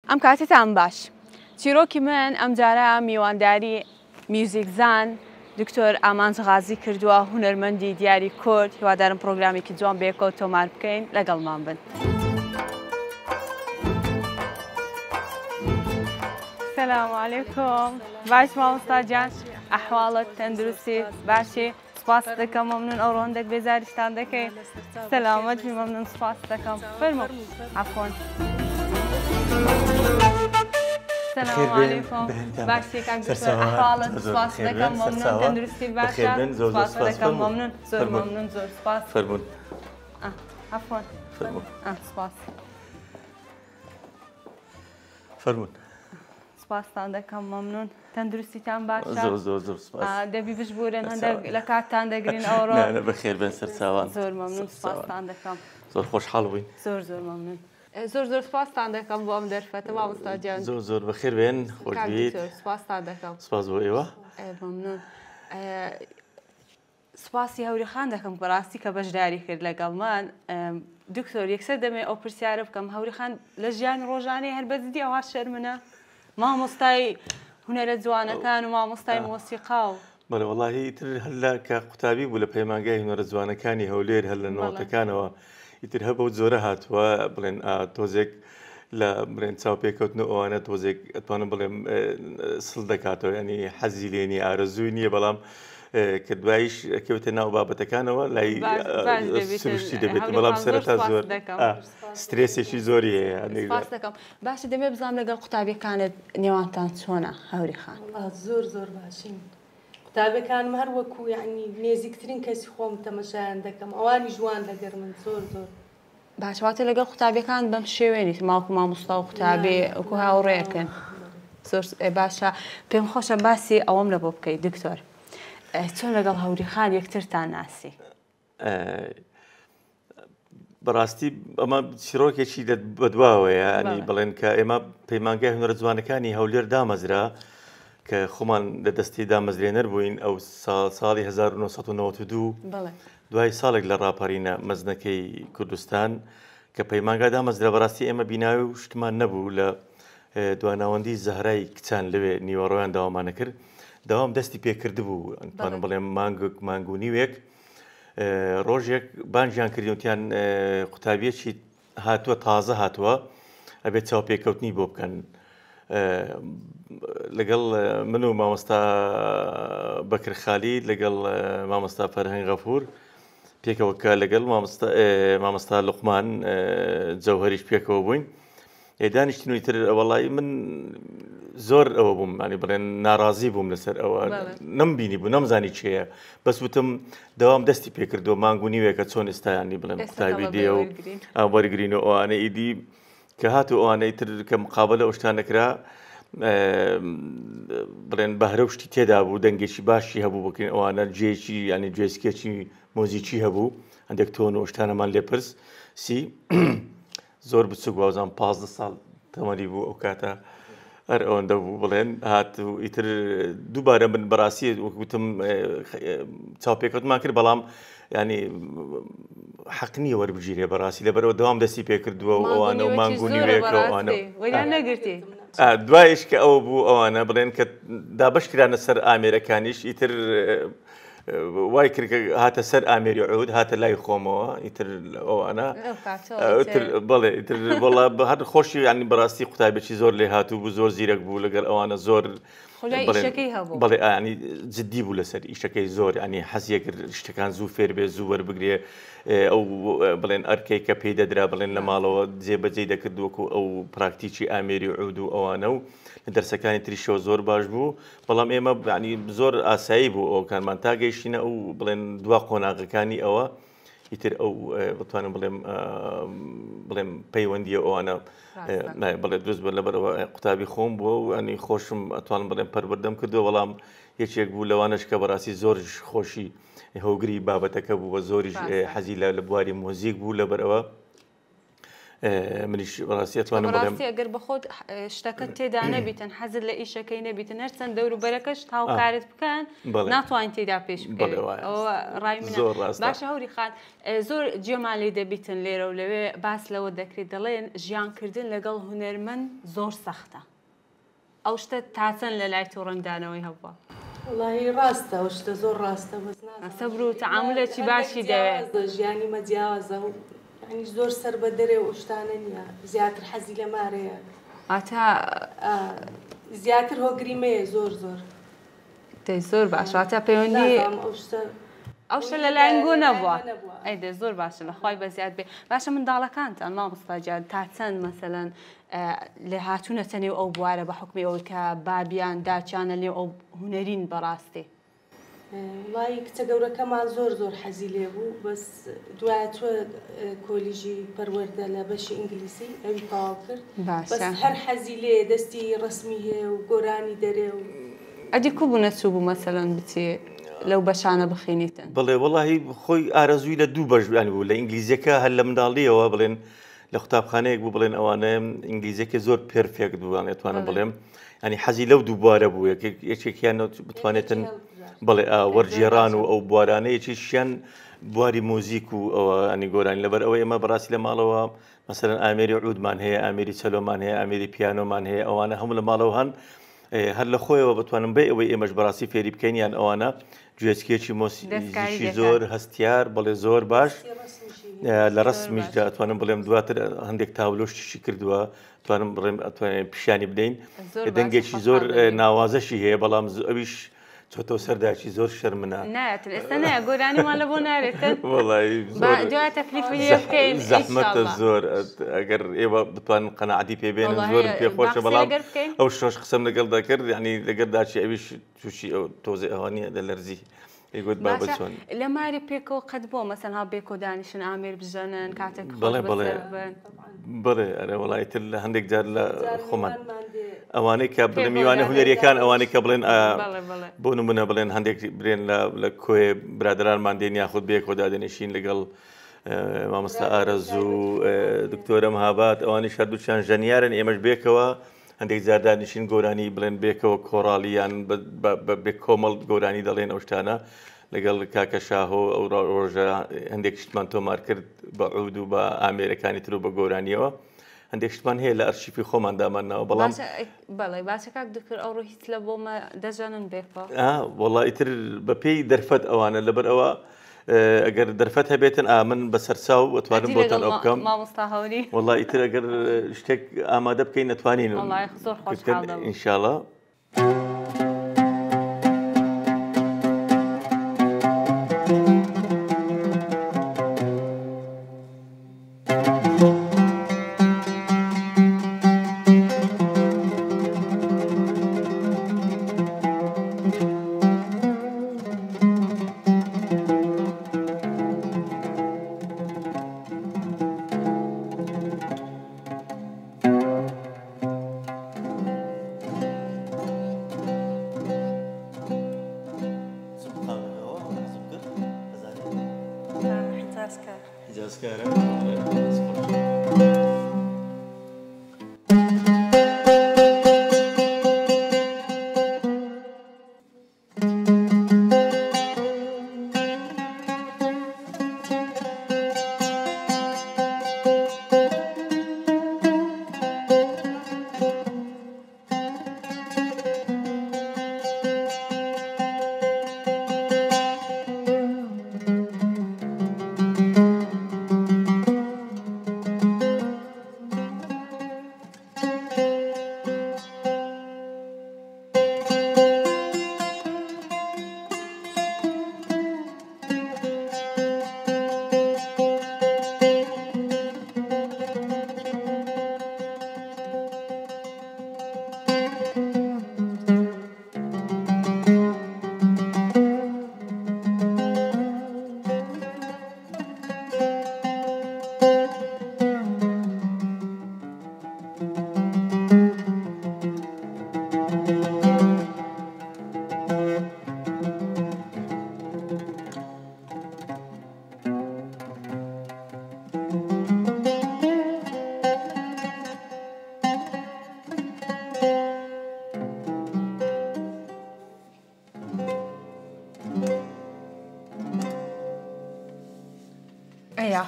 ئەم کاتتان باش. چیرۆکی من ئەم جارە میوانداری میوزیکزان دکتۆر ئامانج غازی کردووە، هونەرمەندی دیاری کورد. هیوادارم پرۆگرامێکی جوان بەیەکەوە تۆمار بکەین، لەگەڵمان بن. سلام علیکم. باش مامۆستا جان، ئەحواڵت تەندروستی باشی؟ سپاس دەکەم، مەمنون ئەو ڕۆندەت بێزاریشتان دەکەین. سەلامەتی، مەمنون، سپاس دەکەم. فەرموو. عەفوان. سلام علیکم. باشی کاک دکتۆر، ئەحواڵت؟ سپاس دەکەم، مەمنون، تەندروستی باشە؟ سپاس دەکەم، مەمنون، زۆر مەمنون، زۆر سپاس. فەرموون. عەفوان. فەرموون. سپاس. فەرموون. سپاستان دەکەم، مەمنون. تەندروستیتان باشە؟ زۆر سپاس. دەبی بژبورن هەندێک لە کاتتان دەگرین ئەوڕۆ؟ نانە بەخێر بن سەرچاوان. زۆر مەمنون، سپاستان دەکەم. زۆر خۆشحاڵ بووین. زۆر مەمنون. زۆر سپاستان دەکەم بۆ ئەم دەرفەتە مامۆستا گیان. زۆر بەخێر بێن، خۆش بیت. سپاستان دەکەم. سپاس بۆ ئێوە. مەمنون. سپاسی هەوری خان دەکەم بەڕاستی کە بەشداری کرد لەگەڵمان. دکتۆر، یەکسەر دەمێ ئەو پرسیارە بکەم، هەوری خان لە ژیان ڕۆژانەی هەر بەجددی ئەوە شەرمنە؟ مامۆستای هونەرە جوانەکان و مامۆستای مۆسیقا و بەڵێ وەڵاهی ئیتر هەلا کە قوتابی بوو لە پەیمانگای هونەرە جوانەکانی هەولێر هەر لە نەوەتەکانەوە ئیتر هەبە و جۆرە هاتووە بڵێن تۆزێک لە بڵێن چاوپێکەوتن ئەوانە تۆزێک ئەتوانم بڵێم سڵ دەکاتەوە، ینی حەزی لێنی ئارەزووی نییە، بەڵام کە دواییش کەوتە ناو بابەتەکانەوە لای سروشتی دەبێت، بەڵام سەرەتا زۆر سترێسێکی زۆری هەیە. دەکەم. باشە دەمێ بزانام لەگەڵ قوتابیەکانت نێوانتان چۆنە هەوری خان؟ زۆر باشین. قوتابەکانم هەر وەکو یعنی نێزیکترین کەسی خۆم تەمەشایان دەکەم، ئەوانی جوان لەگەر من زۆر. باشواتە لەگەڵ قوتابیەکان بەم شێوێنی ماوەکو مامۆستا و قوتابێ وەکو هاوڕێیەکەن. زۆر باشە. پێم خۆشە باسی ئەوەم لە بۆ بکەیت دکتۆر. چۆن لەگەڵ هەوری خان یەکترتان ناسی؟ بەڕاستی ئەمە چیرۆکێکی بەدواوەیە، ینی بڵێن کە ئێمە پەیمانگای هونەرە جوانەکانی هەولێر دامەزرا کە خۆمان لە دەستی دامەزرێنەر بووین ئەو ساڵی 1992 دوای ساڵێک لە ڕاپەڕینە مەزنەکەی کوردستان کە پەیمانگا دامەزرا. بەڕاستی ئێمە بیناوی و شتمان نەبوو لە دواناوەندی زەهرای کچان لەوێ نیوەڕۆیان داوامانە کرد. داوام دەستی پێکرد بوو، ئەتوانم بڵێم مانگ و نیوێک. ڕۆژێک بانجیان کردیوتیان قوتابیەکی هاتووە، تازە هاتووە، ئەبێت چاوپێکەوتنی بۆ بکەن لەگەڵ من و مامۆستا بەکر خالید، لەگەڵ مامۆستا فەرهەنگ غەفور پێکەوە کە لەگەڵ مامۆستا لوقمان جەوهەریش پێکەوە بووین. دانیشتین و ئیتر وەڵی من زۆر ئەوە بووم، ینی بڵێن ناڕازی بووم لەسەر ئەوە، نەمبینی بوو، نەمزانی چییە، بەس وتم دەوام دەستی پێکردو مانگ و نیوێکە چۆن ئێستایانی بڵێن قوتابی دێ و وەرگرین و ئەوانە ئیدی کە هات و ئەوانەی تر کە مقابلە ئەو شتانەکرا بڵێن بەهرە و شتی تێدا بوو، دەنگێکی باشی هەبوو بکەین ئەوانە، جێکی ینی جێسکێکی مۆزیکی هەبوو، هەندێک تۆن و شتانەمان لێپرس سی زۆر بچوو وازان 15 ساڵ تەمەنی بوو ئەو کاتە هەر ئەوەندە بوو بڵێن هات و ئیتر دووبارە من بەڕاستی وتم چاوپێکەوتمان کرد، بەڵام ینی حەق نییە وەربگیرێ بەڕاستی لەبەرەوە دەوام دەستی پێکردووە و ئەوانە و مانگ و نیوێکە ئەوانە نەگرتی. دوایش کە ئەوە بوو ئەوانە بڵێن کە دابشکرانە سەر ئامێرەکانیش ئیتر وای کرد هاتە سەر ئامێری عود هاتە لای خۆمەوە ئیتر ئەوانە بڵێ ئیتر وەڵا هەر خۆشی ینی بەڕاستی قوتابێکی زۆر لێ هاتوو بوو، زۆر زیرەک بوو لەگەڵ ئەوانە، زۆر بڵێ ینی جددی بوو لەسەر ئیشەکەی زۆر، ینی حەزیە کرد شتەکان زوو فێر بێ، زوو وەربگرێ، ئەو بڵێن ئەرکەی کە پێی دەدرا بڵێن لە ماڵەوە جێبەجێ دەکردوەکو ئەو پراکتیکی ئامێری عود و ئەوانە و لە دەرسەکانی تریشەوە زۆر باش بوو، بەڵام ئێمە ینی زۆر ئاسایی بوو ئەوکانمان تا گەیشتینە ئەو بڵێن دوا قۆناغەکانی ئەوە ئیتر ئەو بتوانم بڵێم پەیوەندیە ئەوانە بڵێ دروست بە لەبەرەوە قوتابی خۆم بووە و ینی خۆشم ئەتوانم بڵێم پەروەردەم کردووە، بەڵام یەکێک بوو لەوانش کە بەڕاستی زۆرش خۆشی هەوگری بابەتەکە بوو، زۆریش حەزی لە بواری مۆزیک بوو، لەبەرەوە منیش ڕاستی ئەتوانم بڵێم ڕاستی ئەگەر بەخۆت شتەکەت تێدا نەبیتن حەزت لە ئیشەکەی نەبیتن هەرچەند دەوروبەرەکەش تاوکارت بکەن ناتوانین تێدا پێش بکەین ئەوە ڕای منە باشە هەوری خان زۆر گوێمان لێ دەبیتن لێرە و لەوێ باس لەوە دەکرێت دەڵێن ژیانکردن لەگەڵ هونەرمەند زۆر سەختە ئەو شتە تاچەند لە لای تۆ ڕەنگدانەوەی هەبووە وڵی ڕاستە ئەو شتە زۆر ڕاستە سەبر و تەعاملێکی باشی دەوێت ژیانی مەجیاوازە و ینی زۆر سەر بە دەرێ و شتانە نییە زیاتر حەزی لە مارەیە ئاتا زیاتر هۆگریمەیە زۆر زۆر زۆر باشە پەیوەندی ئەو شتە لە لایەنگۆ نەبووە ئەیدە زۆر باشە لەخوای بەزیاد بێ باشە منداڵەکانتان مامۆستاجان تا چەند مەسەلەن لە هاتوونەتە نێو ئەو بوارە بە حکمی ئەوەی کە بابیان داچانە لێو ئەو هونەرین بەڕاستی وڵی کچە گەورەکەمان زۆر زۆر حەزی لێ بوو بەس دوایە تۆ کۆلیژی پەروەردە لە بەشی ئینگلیسی ئەوی تەواو کرد بەس هەر حەزی لێ دەستی ڕسمی هەیە و گۆرانی دەرێ و ئەدی کوو بوو نەچوو بوو مەسەلەن بچێ لەو بەشانە بخینیتن بڵێ وڵی خۆی ئارەزووی لە دوو بەشیان بوو لە ئینگلیزیەکە هەر لە منداڵیەوە بڵێن لە قوتابخانەیەک بوو بڵێن ئەوانە ئینگلیزیەکە زۆر پێرفێکت بووان ئەتوانم بڵێم ینی حەزی لەو دوو بوارە بوو یەکێکیان بتوانێتن بڵێ وەرجێڕان و ئەو بوارانەیەکیشیان بواری مۆزیک و ئەوە ئەنی گۆرانی لەبەر ئەوەی ئێمە بەڕاستی لە ماڵەوە مەسەرەن ئامێری عودمان هەیە ئامێری چەلۆمان هەیە ئامێری پیانۆمان هەیە ئەوانە هەموو لە ماڵەوە هەن هەر لە خۆیەوە بتوانم بێ ئەوەی ئێمەش بەڕاستی فێری بکەین یان ئەوانە گوێچکێکی مۆسیقی زۆر هەستیار بڵێ زۆر باش لە ڕسمیشدا ئەتوانم بڵێم دواتر هەندێک تاولۆشتیشی کردووە توانم بڵێم ئەتوانین پیشانی بدەین دەنگێکی زۆر ناوازەشی هەیە بەڵام ئەویش چۆتۆ سەرداچی زۆر شەرمنە نایەتن ئێستا نایە گۆرانیمان لە بۆ نارێتن وڵی دوای تەکلیفی بکەین زەحمەتە زۆر ئەگەر ئێوە بتوانن قەنەعەتی پێبێنن زۆر پێخۆشە بەڵام ئەو شۆش قسەم لەگەڵ دەکرد ینی لەگەر داچی ئەویش تووشی ئەو تۆزێ ئەوانیە دەلەرزی ئەیگوت بابە چۆن لە ماری پێکەوە قەت بۆ مەسەنها بێکۆ دانیشن ئامێر بژەنن کاتێک بڵێ ئەرە وڵایتر لە هەندێک جار لە خۆمان ئەوانەی کە بڵێ میوانە هونەریەکان ئەوانەی کە بڵێن بۆ نمونە بڵێن هەندێک برێن لە کۆێ برادرانمان دێن یاخود بێکۆ دادەنیشین لەگەڵ مامۆستا ئارەزوو دکتۆرە مەهاباد ئەوانی هەردووچیان ژەنیارن ئێمەش بێکەوە هەندێک جار دانیشین گۆرانی بڵێن بێکەوە کۆڕاڵیان بێ کۆمەڵ گۆرانی دەڵێن ئەو شتانە لەگەڵ کاکە شاهۆ ئەو ڕۆژە هەندێک شتمان تۆمار کرد بە عود و بە ئامێرەکانی تر و بە گۆرانیەوە هەندێک شتمان هەیە لە ئەرشیفی خۆمان دامانناوە بەڵام بەڵێ باشە کاک دکتۆر ئەوڕۆ هیچ لە بۆمە دەژانن بێکەوە وەڵی ئیتر بە پێی دەرفەت ئەوانە لەبەر ئەوە ئەگەر دەرفەت هەبێتن من بەسەر چاو ئەتوانم بۆتان ئەو بکەم مامۆستا هەوری وەڵی ئیتر ئەگەر شتێک ئامادە بکەین نەتوانین زۆر خۆشحاڵ دەبم ئینشاڵڵا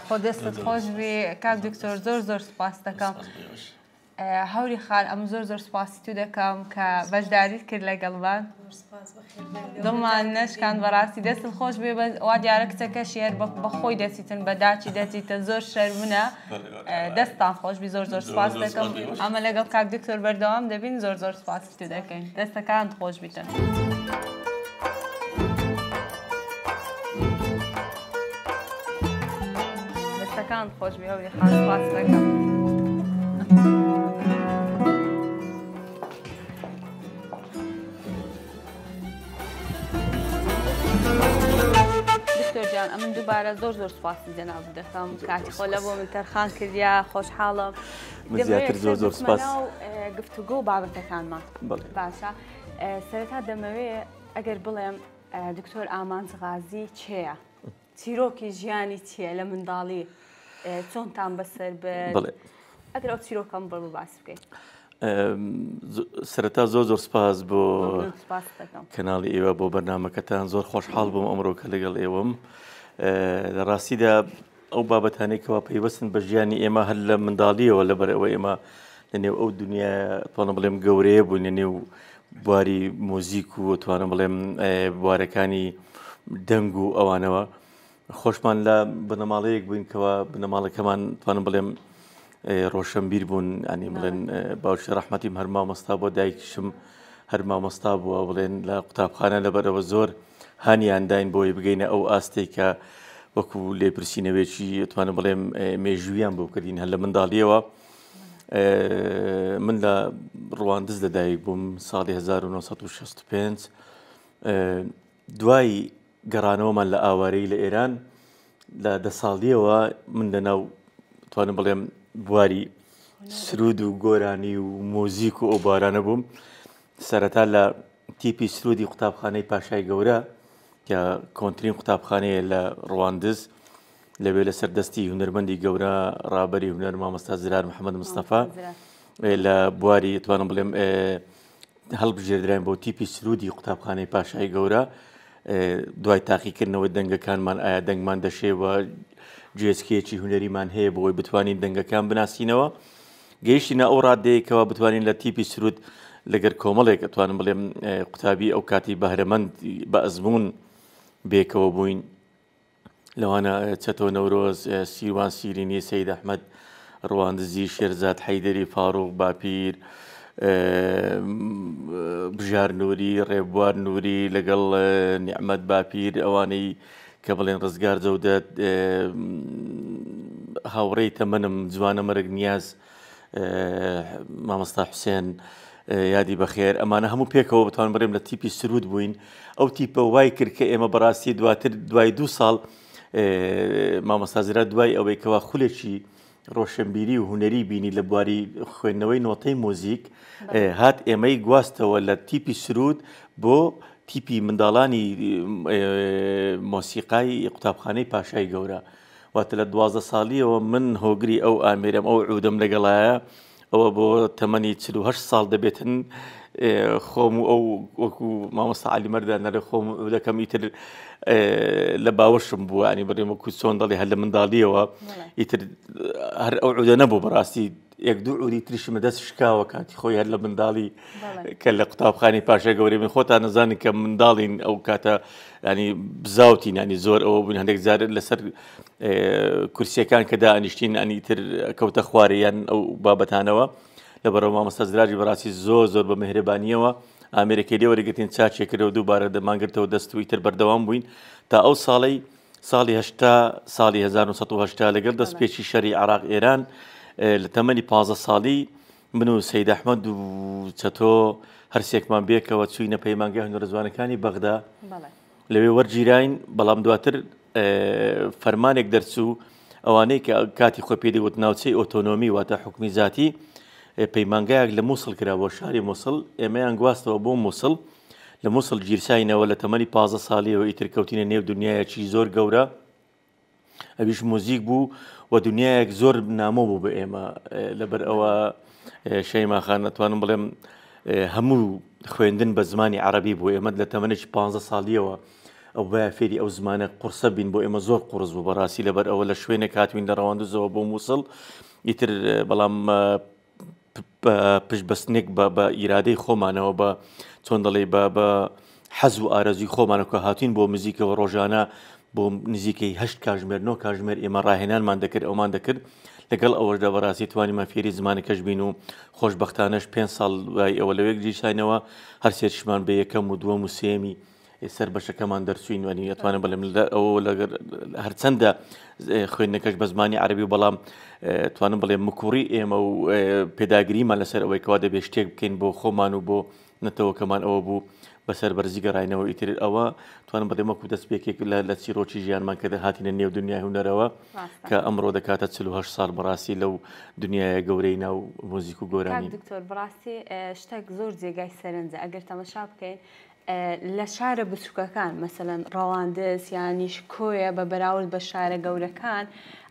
خۆ دەستت خۆش بێ کاک دکتۆر زۆر سوپاس دەکەم هەوری خان ئەم زۆر سوپاسی تو دەکەم کە بەشداریت کرد لەگەڵمان دڵمان نەشکان بەڕاستی دەستت خۆش بێ وا دیارە کچەکەشی هەر بەخۆی دەچیتن بەداچی دەچیتە زۆر شەرمنە دەستان خۆش بی زۆر سوپاس دەکەم ئەمە لەگەڵ کاک دکتۆر بەردەوام دەبین زۆر سوپاسی تو دەکەین دەستەکانت خۆش بیتن دەستەکانت خۆش بی هەوری خان سوپاس دەکەم دکتۆر جان ئەمن دووبارە زۆر سوپاسی جەناب دەکەم کاتی خۆ لە بۆ من تەرخان کردیا خۆشحاڵم زیاتر زۆر سوپاس گفتوگۆ و بابەتەکانمان باشە سەرەتا دەمەوێت ئەگەر بڵێم دکتۆر ئامانج غازی چێیە چیرۆکی ژیانی چییە لە منداڵی چۆنتان بەسەر بێت ئەگەر ئەو چیرۆکەم بڵ باس بکەیت سەرەتا زۆر سپاس بۆ کەناڵی ئێوە بۆ بەرنامەکەتان زۆر خۆشحاڵ بووم ئەمڕۆکە لەگەڵ ئێوەم لە ڕاستیدا ئەو بابەتانێکەوە پەیوەستن بە ژیانی ئێمە هەر لە منداڵیەوە لەبەر ئەوە ئێمە لەنێو ئەو دنیا توانم بڵێم گەورەیە بوو لەنێو بواری مۆزیک و توانم بڵێم بوارەکانی دەنگ و ئەوانەوە خۆشمان لە بنەماڵەیەک بووین کەەوە بنەماڵەکەمان توانم بڵێم ڕۆشنبیر بوون ئەنی بڵێن باوشی ڕەحمەتیم هەر مامۆستا بۆ دایکیشم هەر مامۆستا بووە بڵێن لە قوتابخانە لەبەرەوە زۆر هانیانداین بۆی بگەینە ئەو ئاستەی کە وەکو لێپرسینەوێکی توانم بڵێم مێژوویان بۆ کردین هەر لە منداڵیەوە من لە ڕواندز لەدایک بووم ساڵی 1965 دوای گەڕانەوەمان لە ئاوارەی لە ئێران لە 10 ساڵیەوە من لەناو توانم بڵێم بواری سرود و گۆرانی و مۆزیک و ئەو بارانە بووم سەرەتا لە تیپی سرودی قوتابخانەی پاشای گەورە کە کۆنترین قوتابخانەیە لە ڕواندز لەوێ لە سەردەستی هونەرمەندی گەورە ڕابەری هونەر مامۆستا زرار محەممەد مستەفا لە بواری توانم بڵێم هەڵبژێردراین بۆ تیپی سرودی قوتابخانەی پاشای گەورە دوای تاقیکردنەوەی دەنگەکانمان ئایا دەنگمان دەشێوە جێسکێکی هونەریمان هەیە بۆی بتوانین دەنگەکان بناسیینەوە گەیشتینە ئەو ڕادەیەکەوە بتوانین لە تیپی سرود لەگەر کۆمەڵێک توانم بڵێم قوتابی ئەو کاتی بەهرەمەند بە ئەزمون بێکەوە بووین لەوانە چەتۆ نەورۆز سیروان سیرینی سەید ئەحمەد ڕواندزی شێرزاد حەیدەری فاڕوق باپیر بژار نووری ڕێبوار نووری لەگەڵ نیعمەت باپیر ئەوانەی کە بڵێن ڕزگار جەودەت هاوڕێی تەمەنم جوانە مەرگ نیاز مامۆستا حوسێن یادی بەخێر ئەمانە هەموو پێکەوە بتوان بڕێم لە تیپی سرود بووین ئەو تیپە وای کرد کە ئێمە بەڕاستی دواتر دوای 2 ساڵ مامۆستا زرا دوای ئەوەی کەوا خولێکی ڕۆشنبیری و هونەری بینی لە بواری خوێندنەوەی نۆتەی مۆزیک هات ئێمەی گواستەوە لە تیپی سرود بۆ تیپی منداڵانی مۆسیقای قوتابخانەی پاشای گەورە واتە لە 12 ساڵیەوە من هۆگری ئەو ئامێرم ئەو عودەم لەگەڵایە ئەوە بۆ تەمەنی 48 ساڵ دەبێتن خۆم و ئەو وەکو مامۆستا عەلی مەردانەرە خۆم دەکەم ئیتر لە باوەشم بووە ینی بڕێم وەکو چۆن دەڵێ هەر لە منداڵیەوە ئیتر هەر ئەو عودە نەبوو بەڕاستی 1-2 عودی تریشمە دەست شکاوە کاتی خۆی هەر لە منداڵی کە لە قوتابخانەی پاشای گەورەی من خۆتان نەزانین کە منداڵین ئەو کاتە ینی بزاوتین ینی زۆر ئەوە بوون هەندێک جار لەسەر کورسیەکان کە دائنیشتین ئەنی تر کەوتە خوارەیان ئەو بابەتانەوە لەبەرەوە مامۆستا زراجی بەڕاستی زۆر بە مهرەبانیەوە ئامێرەکەی لێ وەرەگرتین چاچێکەوە دووبارە دەمانگرتەوە دەست و ئیتر بەردەوام بووین تا ئەو ساڵی 1970 لەگەڵ دەستپێکی شەری عێراق ئێران لە تەمەنی 15 ساڵی من و سەید ئەحمەد و چەتۆ هەرسێکمان بێکەوە چووینە پەیمانگای هونەرەزوانەکانی بەغدا لەوێ وەرگیراین بەڵام دواتر فەرمانێک دەرچوو ئەوانەی کە کاتی خۆی پێدەگوت ناوچەی ئۆتۆنۆمی واتە حکومی ذاتی پەیمانگایەک لە مووسڵ کرا بۆ شاری مووسڵ ئێمەیان گواستەوە بۆ مووسڵ لە مووسڵ گیرساینەوە لە تەمەنی 15 ساڵیەوە ئیتر کەوتینە نێو دنیایەکی زۆر گەورە ئەویش مۆزیک بوو و دنیایەک زۆر نامۆ بوو بە ئێمە لەبەر ئەوە شەیماخان نەتوانم بڵێم هەموو خوێندن بە زمانی عەرەبی بوو ئێمە لە تەمەنێکی 15 ساڵیەوە ئەو بە فێری ئەو زمانە قورسە بین بۆ ئێمە زۆر قورس بوو بەڕاستی لەبەر ئەوە لە شوێنێک هاتوین لە ڕەواندزەوە بۆ مووسڵ ئیتر بەڵام پشتبەستنێک بە ئیرادەی خۆمانەوە بە چۆن دەڵێ بە حەز و ئارەزوی خۆمانەکە هاتوین بۆ موزیکەوە ڕۆژانە بۆ نزیکەی 8 کاتژمێر 9 کاتژمێر ئێمە ڕاهێنانمان دەکرد ئەومان دەکرد لەگەڵ ئەوەشدا بەڕاستی توانیمان فێری زمانەکەش بین و خۆشبەختانەش 5 ساڵ ئەوە لەوەیەک دیشانەوە هەر سێرشمان بە یەکەم و دووەم و سێمی سەر بەشەکەمان دەرچوین وانی ئەتوانم بەڵێم ئەوە هەرچەندە خوێندنەکەش بە زمانی عەربی بەڵام توانم بڵێم مکوڕی ئێمە و پێداگریمان لەسەر ئەوەی کەوا دەبێت شتێک بکەین بۆ خۆمان و بۆ نەتەوەکەمان ئەوە بوو بەسەر بەرزی گەڕاینەوە ئیتر ئەوە توانم بڵێم وەکو دەستپێکێک لە چیرۆکی ژیانمان کە هاتینە نێو دنیای هونەرەوە کە ئەمڕۆ دەکاتە 48 ساڵ بەڕاستی لەو دنیای گەورەی ناو مۆزیک و گۆرانی. دکتۆر بەڕاستی شتێک زۆر جێگای سەرنجە ئەگەر تەماشا بکەین لە شارە بچووکەکان مەسەلەن ڕەواندز یانیش کۆیە بە بەراورد بە شارە گەورەکان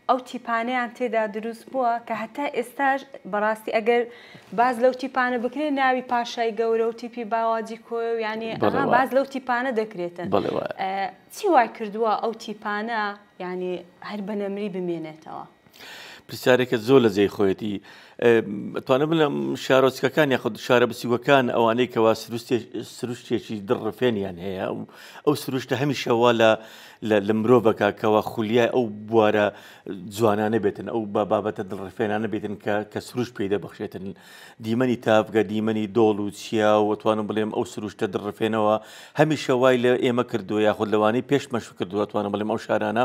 ئەو تیپانەیان تێدا دروست بووە کە هەتا ئێستاش بەڕاستی ئەگەر باز لەو تیپانە بکرێت ناوی پاشای گەورە و تیپی باواجی کۆی و ینی باز لەو تیپانە دەکرێتن چی وای کردووە ئەو تیپانە ینی هەر بەنەمری بمێنێتەوە؟ پرسیارێکە زۆر لە جێی خۆیەتی توانم بڵێم شارۆچکەکان یاخود شارە بچووکەکان ئەوانەی کەوا سروشتێکی دڕفێنیان هەیە ئەو سروشتە هەمیشەوە لە مرۆڤەکە کەوا خولیای ئەو بوارە جوانانە بێتن ئەو بابەتە دڵڕفێنانە بێتن کە سروش پێی دەبەخشێتن دیمەنی تافگە دیمەنی دۆڵ و چیا و توانم بڵێم ئەو سروشتە دڕفێنەوە هەمیشە وای لە ئێمە کردووە یاخود لەوانەی پێش مەشق کردووە توانم بڵێم ئەو شارانە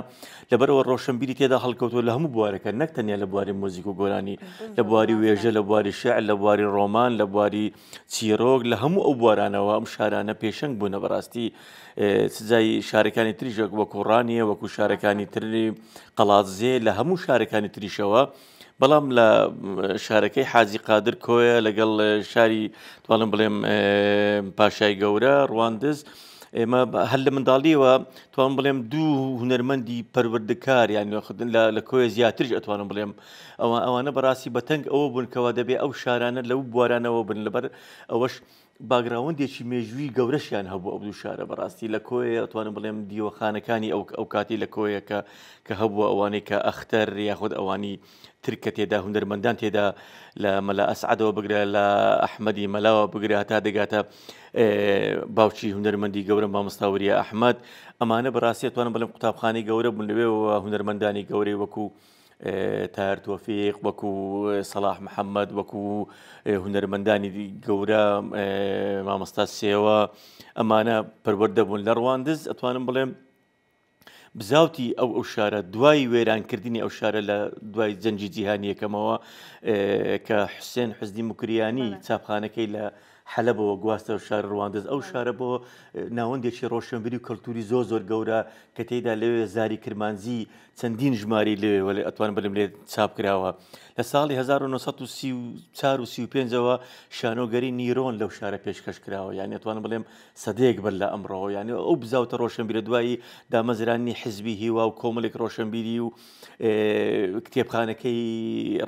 لەبەرەوە ڕۆشنبیری تێدا هەڵکەوتووە لە هەموو بوارەکە نەک تەنیا لە بواری مۆزیک و گۆرانی لە بواری وێژە لە بواری شێعر لە بواری ڕۆمان لە بواری چیرۆک لە هەموو ئەو بوارانەوە ئەم شارانە پێشەنگ بوونە بەڕاستی سزای شارەکانی تریژێک وەکو ڕانیە وەکو شارەکانی تری قەڵاتزێ لە هەموو شارەکانی تریشەوە بەڵام لە شارەکەی حاجی قادر کۆیە لەگەڵ شاری توانم بڵێم پاشای گەورە ڕواندز ئێمە هەر لە منداڵیەوە توانم بڵێم دوو هونەرمەندی پەروەردەکار یان لە کۆیە زیاترش ئەتوانم بڵێم ئەوانە بەڕاستی بەتەنگ ئەوە بوون کەوا دەبێ ئەو شارانە لەو بوارانەوە بن لەبەر ئەوەش باگراوندێکی مێژووی گەورەشیان هەبوو ئەو دوو شارە بەڕاستی لە کۆیە ئەتوانم بڵێم دیوەخانەکانی ئەو کاتی لە کۆیە کە هەبووە ئەوانەی کە ئەختەر یاخود ئەوانی ترکە تێدا هونەرمەندان تێدا لە مەلا ئەسعەدەوە بگرە لە ئەحمەدی مەلاوە بگرە هەتا دەگاتە باوکی هونەرمەندی گەورە مامۆستاوریە ئەحمەد ئەمانە بەڕاستی ئەتوانم بڵێم قوتابخانەی گەورە بوون لەوێەوە هونەرمەندانی گەورەی وەکو تایر تۆفیق وەکو سەلاح محەممەد وەکو هونەرمەندانی گەورە مامۆستا سێوە ئەمانە پەروەردە بوون لە ڕواندز ئەتوانم بڵێم بزاوتی ئەو شارە دوای وێرانکردنی ئەو شارە لە دوای جەنگی جیهانی یەکەمەوە کە حوسێن حوزنی موکریانی چاپخانەکەی لە حەلەبەوە گواستە شار ڕواندز ئەو شارە بۆ ناوەندێکی ڕۆشنبیری و کەلتوری زۆر گەورە کە تێیدا لەوێ زاری کرمانزی چەندین ژماری لێ ئەتوان بڵێم لێ چاپ کراوە لە ساڵی 1934 و 35ەوە شانۆگەری نیرۆن لەو شارە پێشکەش کراوە یعنی ئەتوانم بڵێم سەدەیەک بەر لە ئەمڕۆ یعنی ئەو بزاوتە ڕۆشنبیرە دوایی دامەزرانی حیزبی هیوا و کۆمەڵێک ڕۆشنبیری و کتێبخانەکەی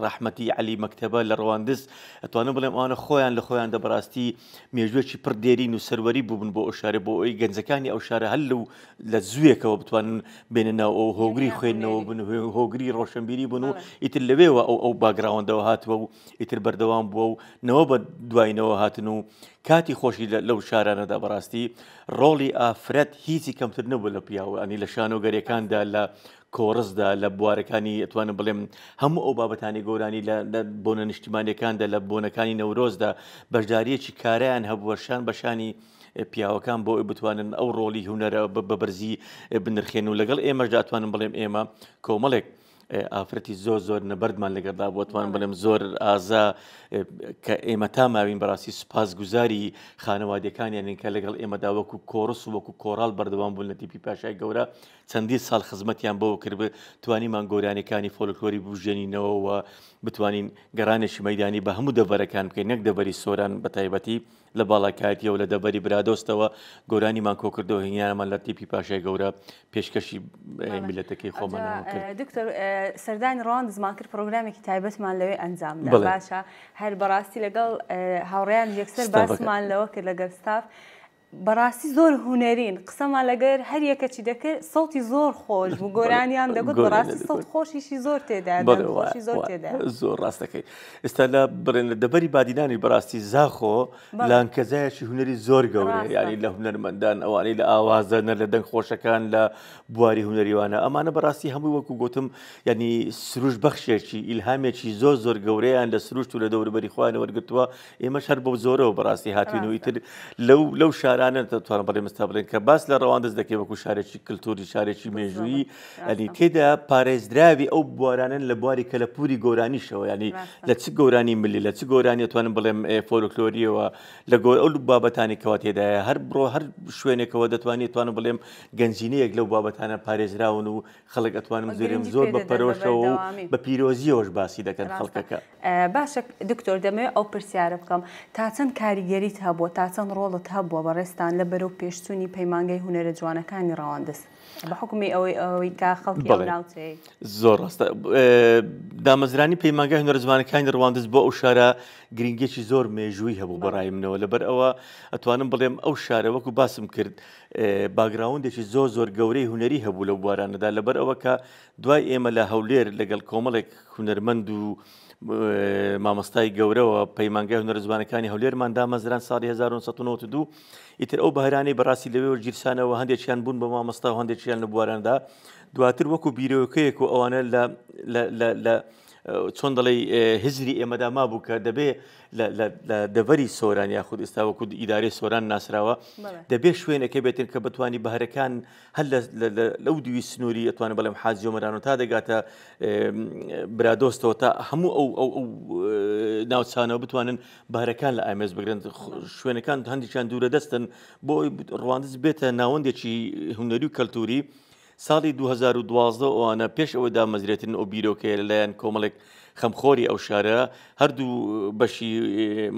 ڕەحمەتی عەلی مەکتەبە لە ڕواندز ئەتوانم بڵێم ئەوانە خۆیان لە خۆیان دەبەڕاستی مێژوێکی پڕ دێرین و سەروەری بووبن بۆ ئەو شارە بۆ ئەوی گەنجەکانی ئەو شارە هەر لە زوویەکەوە بتوانن بێنەناو ئەو هۆگری خوێندنەوە بن هۆگری ڕۆشنبیری بوون و ئیتر لەوێەوە ئەو باگراوەندەوە هاتووە و ئیتر بەردەوام بووە و نەوە بە دوایینەوە هاتن و کاتی خۆشی لەو شارانەدا بەڕاستی ڕۆڵی ئافرەت هیچی کەمتر نەبوو لە پیاوە ئەنی لە شانۆگەریەکاندا لە کۆڕسدا لە بوارەکانی ئەتوانم بڵێم هەموو ئەو بابەتانی گۆرانی لە بۆنە نیشتیمانیەکاندا لە بۆنەکانی نەورۆزدا بەشداریەکی کارەیان هەبووە شان بەشانی پیاوەکان بۆ بتوانن ئەو ڕۆڵی هونەرە بەبەرزی بنرخێن و لەگەڵ ئێمەشدا ئەتوانم بڵێم ئێمە کۆمەڵێک ئافرەتی زۆر نەبەردمان لەگەڵدا بۆ توانم بڵێم زۆر ئازا کە ئێمە تا ماوین بەڕاستی سوپاس گوزاری خانەوادەکانیان کە لەگەڵ ئێمەدا وەکو کۆڕس و وەکو کۆڕال بەردەوام بوون لە تیپی پاشای گەورە چەندی ساڵ خزمەتیان بۆ کرد توانیمان گۆرانەکانی فۆلکلۆری بژێنینەوە و بتوانین گەڕانێکی مەیدانی بە هەموو دەڤەرەکان بکەین نەک دەڤەری سۆران بە تایبەتی لە باڵاکاتیەوە لە دەڤەری برادۆستەوە گۆرانیمان کۆکردەوە هینیانمان لە تیپی پاشای گەورە پێشکەشی میلەتەکەی خۆمانەوە کرد. دکتۆر سەردانی ڕواندزمان کرد پرۆگرامێکی تایبەتمان لەوێ ئەنجامدا باشە هەر بەڕاستی لەگەڵ هاوڕێیان یەکسەر باسمان لەوە کرد لەگەڵ ستاف بەڕاستی زۆر هوەرین قسەمان لەگەر هەر یەکەچی دەکرد سەوتی زۆر خۆش بوو گۆرانیان دەگوت بەڕاستی سەوت خۆشیشی زۆر تێدا خۆشی زۆر تێدا زۆر ڕاستەکەی ئێستا لە بڕێن دەبەری بادینانی بەڕاستی زاخۆ لانکەزایەکی هوەری زۆر گەورەیە یعنی لە هوەرمەندان ئەوانەی لە ئاوازە نە لە دەنگ خۆشەکان لە بواری هوەریوانە ئەمانە بەڕاستی هەمووی وەکو گوتم یعنی سروش بەخشێکی ئیلهامێکی زۆر گەورەیان لە سروشت و لە دەوروبەری خوان وەرگرتووە ئێمەش هەر بەو زۆرەوە بەڕاستی هاتوین و ئیتر لەو شارانە دەتوانم بەڵێ مستا بڵێن کە باس لە ڕەواندز دەکەی وەکو شارێکی کللتوری شارێکی مێژووی ئەنی تێدا پارێزراوی ئەو بوارانن لە بواری کەلەپوری گۆرانیشەوە ینی لە چ گۆرانی ملی لە چ گۆرانی توانم بڵێم فۆلکلۆریەوە لە ئەو بابەتانی کەوا تێدایە هەر بڕۆ هەر شوێنێکەوە دەتوانێت توانم بڵێم گەنجینەیەک لەو بابەتانە پارێزراون و خەڵک ئەتوانم زۆرم زۆر بەپەرۆشەوە و بە پیرۆزیەوەش باسی دەکەن خەڵکەکە باشە دکتۆر دەمەوێت ئەو پرسیارە بکەم تا چەند کاریگەریت هەبووە تا چەند ڕۆڵت هەبووە بەڕێستان لە بەرەو پێشچوونی پەیمانگەی هونەرە جوانەکانی ڕەواندز بە حکومی ئەوەی کا خەڵکی ئەو ناوچەیە زۆر ڕاستە دامەزرانی پەیمانگای هونەرە جوانەکانی ڕەواندز بۆ ئەو شارە گرنگێکی زۆر مێژووی هەبوو بەڕای منەوە لەبەر ئەوە ئەتوانم بڵێم ئەو شارە وەکو باسم کرد باگراوندێکی زۆر گەورەی هوەری هەبوو لەو بوارانەدا لەبەر ئەوە کە دوای ئێمە لە هەولێر لەگەڵ کۆمەڵێک هونەرمەند و مامۆستای گەورەوە پەیمانگای هونەرە جوانەکانی هەولێرمان دامەزران ساڵی 1992 ئیتر ئەو بەهرانەی بەڕاستی لەوێ گیرسانەوە هەندێکیان بوون بە مامۆستا و هەندێکیان لە بواراندا دواتر وەکو بیرۆکەیەک و ئەوانە لە چۆن دەڵێ هزری ئێمەدا مابوو کە دەبێ لە دەڤەری سۆران یاخود ئێستا وەکو ئیدارەی سۆران ناسراوە دەبێ شوێنەکە بێتن کە بتوانانی بەهرەکان هەر لەو دووی سنووری ئەتوانێت بەڵێم حاجۆمەران و تا دەگاتە برادۆستەوە تا هەموو ئەو ناوچانەوە بتوانن بەهرەکان لە ئامێز بگرن شوێنەکان هەندێکیان دوورە دەستن بۆ ڕەواندز بێتە ناوەندێکی هونەری و کەلتوری ساڵی 2012 ئەوانە پێش ئەوە دامەزرێتن ئەو بیرۆکەیە لەلایەن کۆمەڵێک خەمخۆری ئەو شارە هەردوو بەشی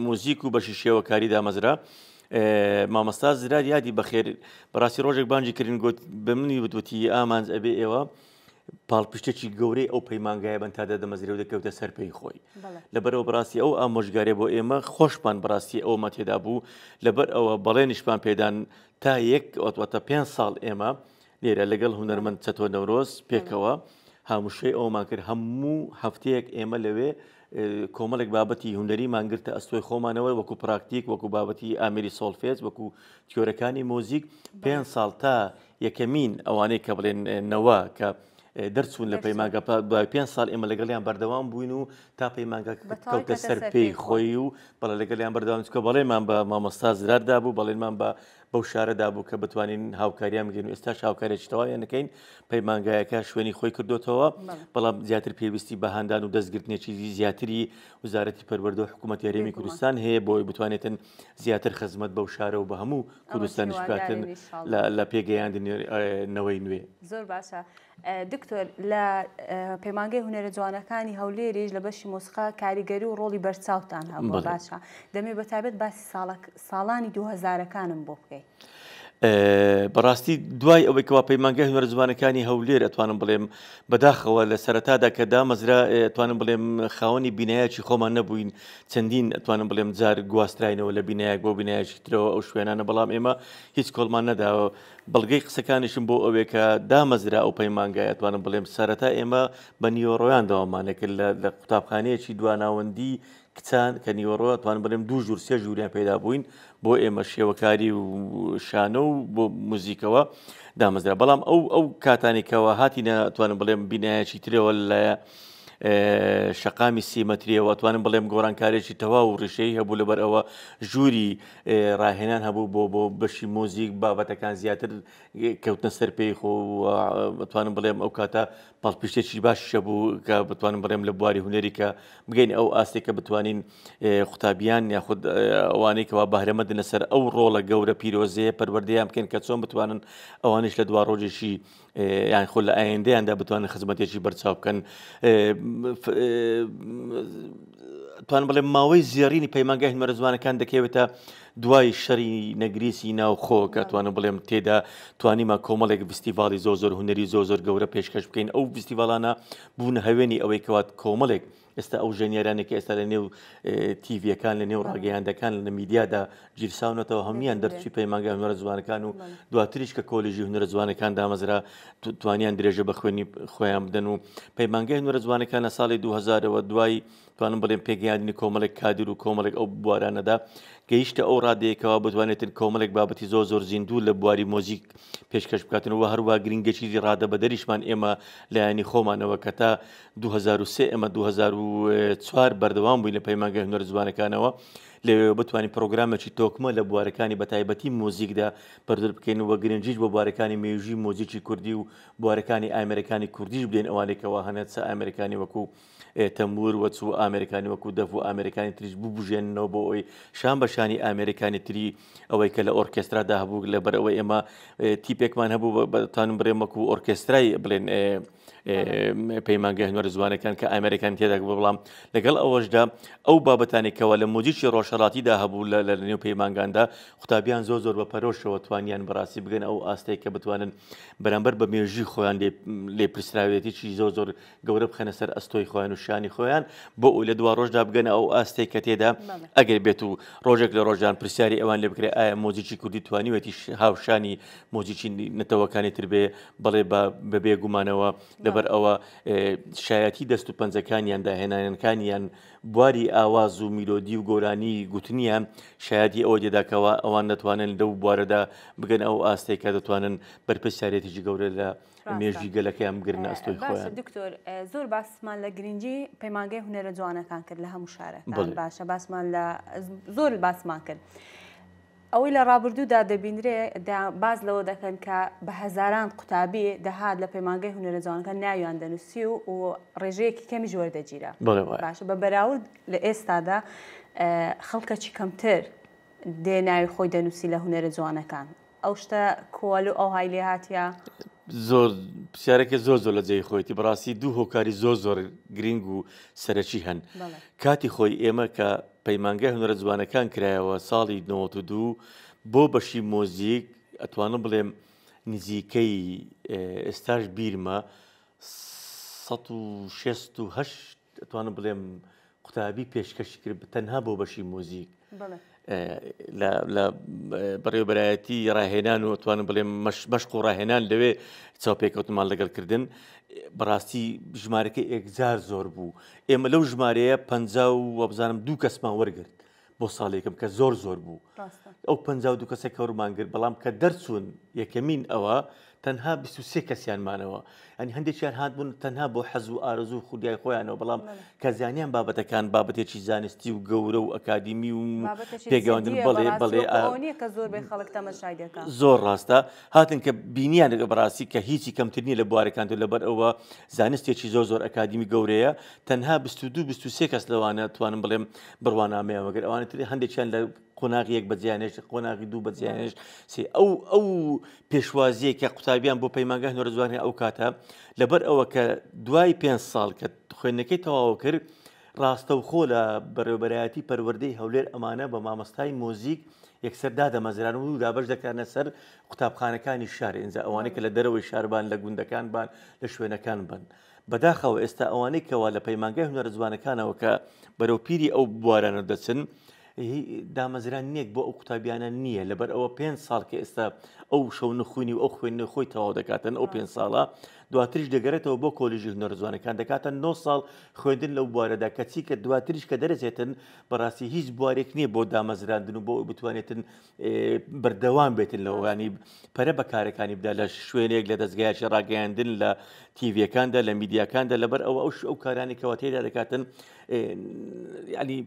موزیک و بەشی شێوەکاری دامەزرا مامۆستا زرار یادی بەخێر بەڕاستی ڕۆژێک بانجی کردن گوت بە منی وتوتی ئامانج ئەبێ ئێوە پاڵپشتێکی گەورەی ئەو پەیمانگایە بن تا دەمەزرێ و دەکەوتە سەر پێی خۆی لەبەرەوە بەڕاستی ئەو ئامۆژگارێ بۆ ئێمە خۆشمان بەڕاستی ئەومە تێدا بوو لەبەر ئەوە بەڵێنیشمان پێدان تا یەک ئۆتوەتە 5 ساڵ ئێمە لێرە لەگەڵ هونەرمەند چەتۆ نەورۆز پێکەوە هاموشەی ئەومان کرد هەموو هەفتەیەک ئێمە لەوێ کۆمەڵێک بابەتی هونەری مانگرتە ئەستۆی خۆمانەوە وەکو پراکتیک وەکو بابەتی ئامێری سۆڵفێز وەکو تیۆرەکانی مۆزیک 5 ساڵ تا یەکەمین ئەوانەی کە بڵێن نەوە کە دەرچوون لە پەیمانگە 5 ساڵ ئێمە لەگەڵیان بەردەوام بووین و تا پەیمانگە کەوتە سەر پێی خۆی و بەڵێ لەگەڵیان بەردەوام چکە بەڵێمان بە مامۆستا زراردا بوو بەڵێنمان بەو شارەدا بوو کە بتوانین هاوکاریان بگەین و ئێستاش هاوکارێکی تەواویان نەکەین پەیمانگایەکە شوێنی خۆی کردوتەوە بەڵام زیاتر پێویستی بە هاندان و دەستگرتنێکی زیاتری وزارەتی پەروەردە و حکوومەتی هەرێمی کوردستان هەیە بۆی بتوانێتن زیاتر خزمەت بەو شارە و بە هەموو کوردستانیش بکاتن لە پێگەیاندنەوەی نوێ. زۆر باشە. دکتۆر لە پەیمانگەی هونەرە جوانەکانی هەولێریش لە بەشی مۆسیقا کاریگەری و ڕۆڵی بەرچاوتان هەبووە باشە دەمێ بەتایبەت باسی ساڵانی 2000ەکانم بۆ بکەیت. بەڕاستی دوای ئەوەی کەوا پەیمانگای هونەرە جوانەکانی هەولێر ئەتوانم بڵێم بەداخەوە لە سەرەتادا کە دامەزرا ئەتوانم بڵێم خاوەنی بینایەکی خۆمان نەبووین چەندین ئەتوانم بڵێم جار گواستراینەوە لە بینایەک بۆ بینایەکی ترەوە ئەو شوێنانە بەڵام ئێمە هیچ کۆڵمان نەداوە بەڵگەی قسەکانیشم بۆ ئەوەیە کە دامەزرا ئەو پەیمانگای ئەتوانم بڵێم سەرەتا ئێمە بە نیوەڕۆیان داوامانەکرد لە قوتابخانەیەکی دواناوەندی کچان کە نیوەڕۆ ئەتوانم بڵێم 2 ژوور 3 ژووریان پەیدا بووین بۆ ئێمە شێوەکاری و شانە و بۆ موزیکەوە دامەزرا بەڵام ئەو کاتانێکەوە هاتیە ئەتوانم بڵێم بینایەکی ترەوە لە شەقامی سیمەتریەوە ئەتوانم بڵێم گۆڕانکارێکی تەواو و ڕیشەی هەبوو لەبەر ئەوە ژووری ڕاهێنان هەبوو بۆ بەشی مۆزیک بابەتەکان زیاتر کەوتنە سەر پێی خۆ ئەتوانم بڵێم ئەو کاتە پاڵپشتێکی باشە بوو کە بتوانم بڵێم لە بواری هونەری کە بگەین ئەو ئاستێکە بتوانین قوتابیان یاخود ئەوانەی کەوا بەهرەمەندنە سەر ئەو ڕۆڵە گەورە پیرۆزەیە پەروەردەیان بکەن کە چۆن بتوانن ئەوانش لە دوا ڕۆژێکی یان خۆ لە ئایندەیاندا بتوانن خزمەتێکی بەرچاو بکەن توان بڵێم ماوەی زیێڕینی پەیمانگای هونەرە جوانەکان دەکەوێتە دوای شەڕی نەگریسی ناوخۆ کە توانم بڵێم تێدا توانیمە کۆمەڵێک فستیڤاڵی زۆر هونەری زۆر گەورە پێشکەش بکەین ئەو فستیڤاڵانە بوون هەوێنی ئەوەی کەوات کۆمەڵێک ئێستا ئەو ژەنیێرانێکی ئێستا لە نێو تیڤەکان لە نێو ڕاگەیاندەکان لە میدیادا گیرساونەتەوە هەمویان دەرچوی پەیمانگای هونەرە زوانەکان و دواتریش کە کۆلیژی هونەرە زوانەکان دامەزرا توانیان درێژە بە خوێنی خۆیان بدەن و پەیمانگای هونەرە زوانەکان لە ساڵی 2000ەوە دوای توانم بڵێم پێگەیاندنی کۆمەڵێک کادر و کۆمەڵێک ئەو بوارانەدا گەیشتە ئەو ڕادەیەکەوە بتوانێتن کۆمەڵێک بابەتی زۆر زیندوو لە بواری مۆزیک پێشکەش بکاتنەوە هەروە گرنگەکی ڕادە بەدەریشمان ئێمە لایانی خۆمانەوە کە تا 2003 ئەمە 2004 بەردەوام بووین لە پەیمانگای هونەرە زوانەکانەوە لەوێ بتوانین پرۆگرامێکی تۆکمە لە بوارەکانی بەتایبەتی مۆزیکدا بەردەست بکەین و گرنگیش بۆ بوارەکانی مێژووی مۆزیکی کوردی و بوارەکانی ئامریکانی کوردیش بدەین ئەوانێکەوە هەنێت سە ئامریکانی وەکو تەمور وەچوو ئامریکانی وەکو دەف و ئامریکانی تریش ببژێنەوە بۆ ئەوی شان بەشانی ئامریکانی تری ئەوەی کە لە ئۆرکسترادا هەبوو لەبەر ئەوەی ئێمە تیپێکمان هەبوو بەتانم بڕێم وەکو ئۆرکسترای بڵێن پەیمانگای هونەرە زوانەکان کە ئامریکان تێدا بڵام لەگەڵ ئەوەشدا ئەو بابەتانێکەوە لە مۆزیکی ڕۆژهەڵاتیدا هەبوو لە نێو پەیمانگاندا قوتابیان زۆر بە پەرۆشەوە توانیان بەڕاستی بگەن ئەو ئاستەی کە بتوانن بەرامبەر بە مێژووی خۆیان لێ پرسراوێتیی زۆر گەورە بخەنە سەر ئەستۆی خۆیان و شانی خۆیان بۆ ئەو لە دوا ڕۆژدا بگەنە ئەو ئاستەی کە تێدا ئەگەر بێت و ڕۆژێک لە ڕۆژان پرسیاری ئەوان لێ بکرێت ئایا مۆزیکی کوردی توانیوێتی هاوشانی مۆزیکی نەتەوەکانی تر بێ بەڵێ بە بێگومانەوە لەبەر ئەوە شایەتی دەست و پەنجەکانیان داهێنانەکانیان بواری ئاواز و میلۆدی و گۆرانی گوتنیان شایەتی ئەوە دێداکەوە ئەوان دەتوانن لەو بوارەدا بگەن ئەو ئاستەی کە دەتوانن بەرپرسیارەتێکی گەورە لە مێژووی گەلەکەیان بگرنە ئەستۆی خۆیان. دکتۆر زۆر باسمان لە گرنگی پەیمانگای هونەرە جوانەکان کرد لە هەموو شارەکان باشە باسمان لە زۆر باسمان کرد. ئەوەی لە ڕابردوودا دەبینرێ باز لەوە دەکەن کە بە هەزاران قوتابی دەهات لە پەیمانگای هونەرە جوانەکان ناویان دەنووسی و ڕێژەیەکی کەمی جوەردەگیرە باشە بە بەراورد لە ئێستادا خەڵکەکی کەمتر دێ ناوی خۆی دەنووسی لە هونەرە جوانەکان ئەو شتە کۆوەلو ئەو های لێ هاتیە زۆر پرسیارێکە زۆر لە جێی خۆیتی بەڕاستی دوو هۆکاری زۆر گرنگ و سەرەکی هەن کاتی خۆی ئێمە کە پەیمانگای هونەرە جوانەکان کرایەوە ساڵی 92 بۆ بەشی مۆزیک ئەتوانم بڵێم نزیکەی ئێستاش بیرمە 168 ئەتوانم بڵێم قوتابی پێشکەشی کرد تەنها بۆ بەشی مۆزیک لە بەڕێوەبەرایەتی ڕاهێنان و توانم بڵێم مەشق و ڕاهێنان لەوێ چاوپێکەوتمان لەگەڵکردن بەڕاستی ژمارەکە ئێکجار زۆر بوو ئێمە لەو ژمارەیە 50 و بزانم 2 کەسمان وەرگرت بۆ ساڵێکم کە زۆر بوو ئەو 52 کەسێک کەوڕمان کرد بەڵام کە دەرچوون یەکەمین ئەوە تەنها 23 کەسیانمانەوە ئەنی هەندێکیان هات بوون تەنها بۆ حەز و ئارزوو و خودیای خۆیانەوە بەڵام کە زانیان بابەتەکان بابەتێکی زانستی و گەورە و ئەکادیمی و پێگەوەندن بڵێ زۆر ڕاستە هاتن کە بینیان بەڕاستی کە هیچی کەمترنی لە بوارەکان و لەبەر ئەوە زانستێکی زۆر ئەکادیمی گەورەیە تەنها 22-23 کەس لەوانە توانم بڵێم بڕوانامەیە وەگەر ئەوانە هەندێکیان لە قۆناغی یەک بەجیانێش قۆناغی دوو بەجیانێش ئەو پێشوازیە کە قوتابیان بۆ پەیمانگای هونەرە جوانە ئەو کاتە لەبەر ئەوە کە دوای 5 ساڵ کە خوێندنەکەی تەواو کرد ڕاستەوخۆ لە بەڕێوەبەرایەتی پەروەردەی هەولێر ئەمانە بە مامۆستای مۆزیک یەکسەر دادەمەزران و دابەش دەکاتنە سەر قوتابخانەکانی شار ئینجا ئەوانەی کە لە دەرەوەی شاربان لە گوندەکان بان لە شوێنەکان بن بەداخەوە ئێستا ئەوانەی کەوا لە پەیمانگای هونەرە جوانەکانەوە کە بەرەو پیری ئەو بوارانە دەچن دامەزران نیەک بۆ ئەو قوتابیانە نییە لەبەر ئەوە 5 ساڵ کە ئێستا ئەو شەو نخوێنی و ئەو خوێندنەوەی خۆی تەواو دەکاتن ئەو 5 ساڵە دواتریش دەگەرێتەوە بۆ کۆلیژی هونەرە جوانەکان دەکاتن 9 ساڵ خوێندن لەو بوارەدا کەچی کە دواتریش کە دەرەچێتن بەڕاستی هیچ بوارێک نییە بۆ دامەزراندن و بۆ بتوانێتن بەردەوام بێتن لەوانی پەرە بەکارەکانی بدا لە شوێنێک لە دەستگایکی ڕاگەیاندن لە تیڤەکاندا لە میدیاکاندا لەبەر ئەو کارانی کەوا تێدا دەکاتن ینی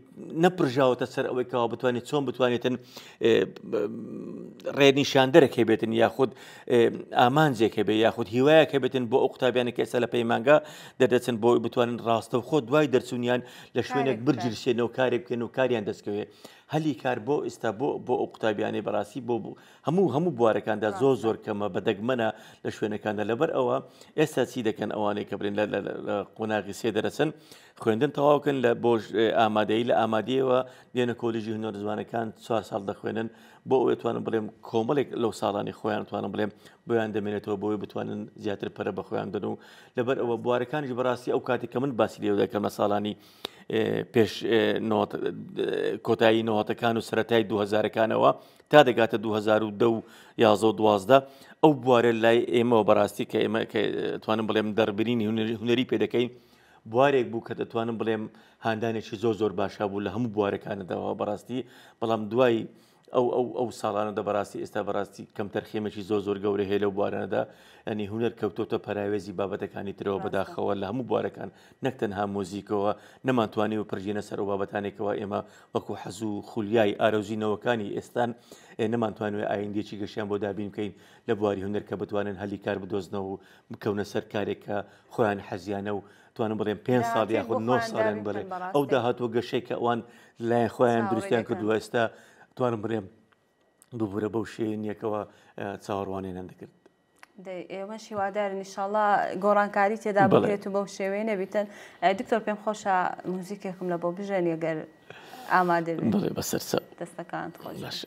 نەپڕژاوەتە سەر ئەوەی کەوا بتوانێت چۆن بتوانێتن ڕێنیشاندەرێک هەبێتن یاخود ئامانجێک هەبێ یاخود هیوایەک هەبێتن بۆ ئەو قوتابیانێک ئێستا لە پەیمانگا دەردەچن بۆ بتوانن ڕاستەوخۆ دوای دەرچوونیان لە شوێنێک برجرسێنەوە کارێک بکەن و کاریان دەستکەوێ هەلی کار بۆ ئێستا بۆ ئەو قوتابیانەی بەڕاستی بۆ هەموو بوارەکاندا زۆر کەمە بەدەگمەنە لە شوێنەکاندا لەبەر ئەوە ئێستا چی دەکەن ئەوانەی کە برێن لە قۆناغی سێ دەرەچن خوێندن تەواوکەن لە بۆ ئامادەیی لە ئامادەیەوە دێنە کۆلیژی هونەر زمانەکان 4 ساڵ دەخوێنن بۆ ئەوێ توانن بڵێم کۆمەڵێک لەو ساڵانی خۆیان توانن بڵێم بۆیان دەمێنێتەوە بۆی بتوانن زیاتر پەرە بە خۆیان دەن و لەبەر ئەوە بوارەکانیش بەڕاستی ئەو کاتێک کە من باسی لێو دەکەم لە ساڵانی پێش کۆتایی نەوەتەکان و سەرەتای 2000ەکانەوە تا دەگاتە 2010 و 11 ئەو بوارە لای ئێمەوە بەڕاستی کە ئێمە توانم بڵێم دەربرینی هونەری پێ دەکەین بوارێک بوو کە دەتوانم بڵێم هاندانێکی زۆر باشا بوو لە هەموو بوارەکانەدەوە بەڕاستی بەڵام دوای ئەو ساڵانەدا بەڕاستی ئێستا بەڕاستی کەم تەرخێمێکی زۆر گەورە هەیە لەو بوارانەدا ئەنی هونەر کەوتۆتە پەراوێزی بابەتەکانی ترەوە بەداخەوە لە هەموو بوارەکان نەک تەنها مۆزیکەوە نەمانتوانی و پرژێنە سەر و بابەتانێکەوە ئێمە وەکو حەزوو خولیای ئارەوزینەوەکانی ئێستان نەمانتوانوێت ئایندێکی گەشیان بۆ دابین بکەین لە بواری هونەر کە بتوانن هەلی کار بدۆزنەوە و بکەونە سەر کارێکە خۆیان حەزیانە و توانم بڵێم 5 ساڵ یاخود 9 ساڵیان بڵێ ئەو داهاتوە گەشەی کە ئەوان لایەن خۆیان دروستیان کردووە ئێستا توانم بڵێم ببوورە بەو شوێنیەکەوە چاوەڕوانێنان دەکرد. ئێمە شیوادارن ئینشاڵڵا گۆڕانکاری تێدا بکرێت و بەو شێوەیە نەبیتن. دکتۆر پێم خۆشە موزیکێکم لە بۆ بژێن ئەگەر ئامادە بێت. بڵێ بەسەرچە دەستەکانت خۆش.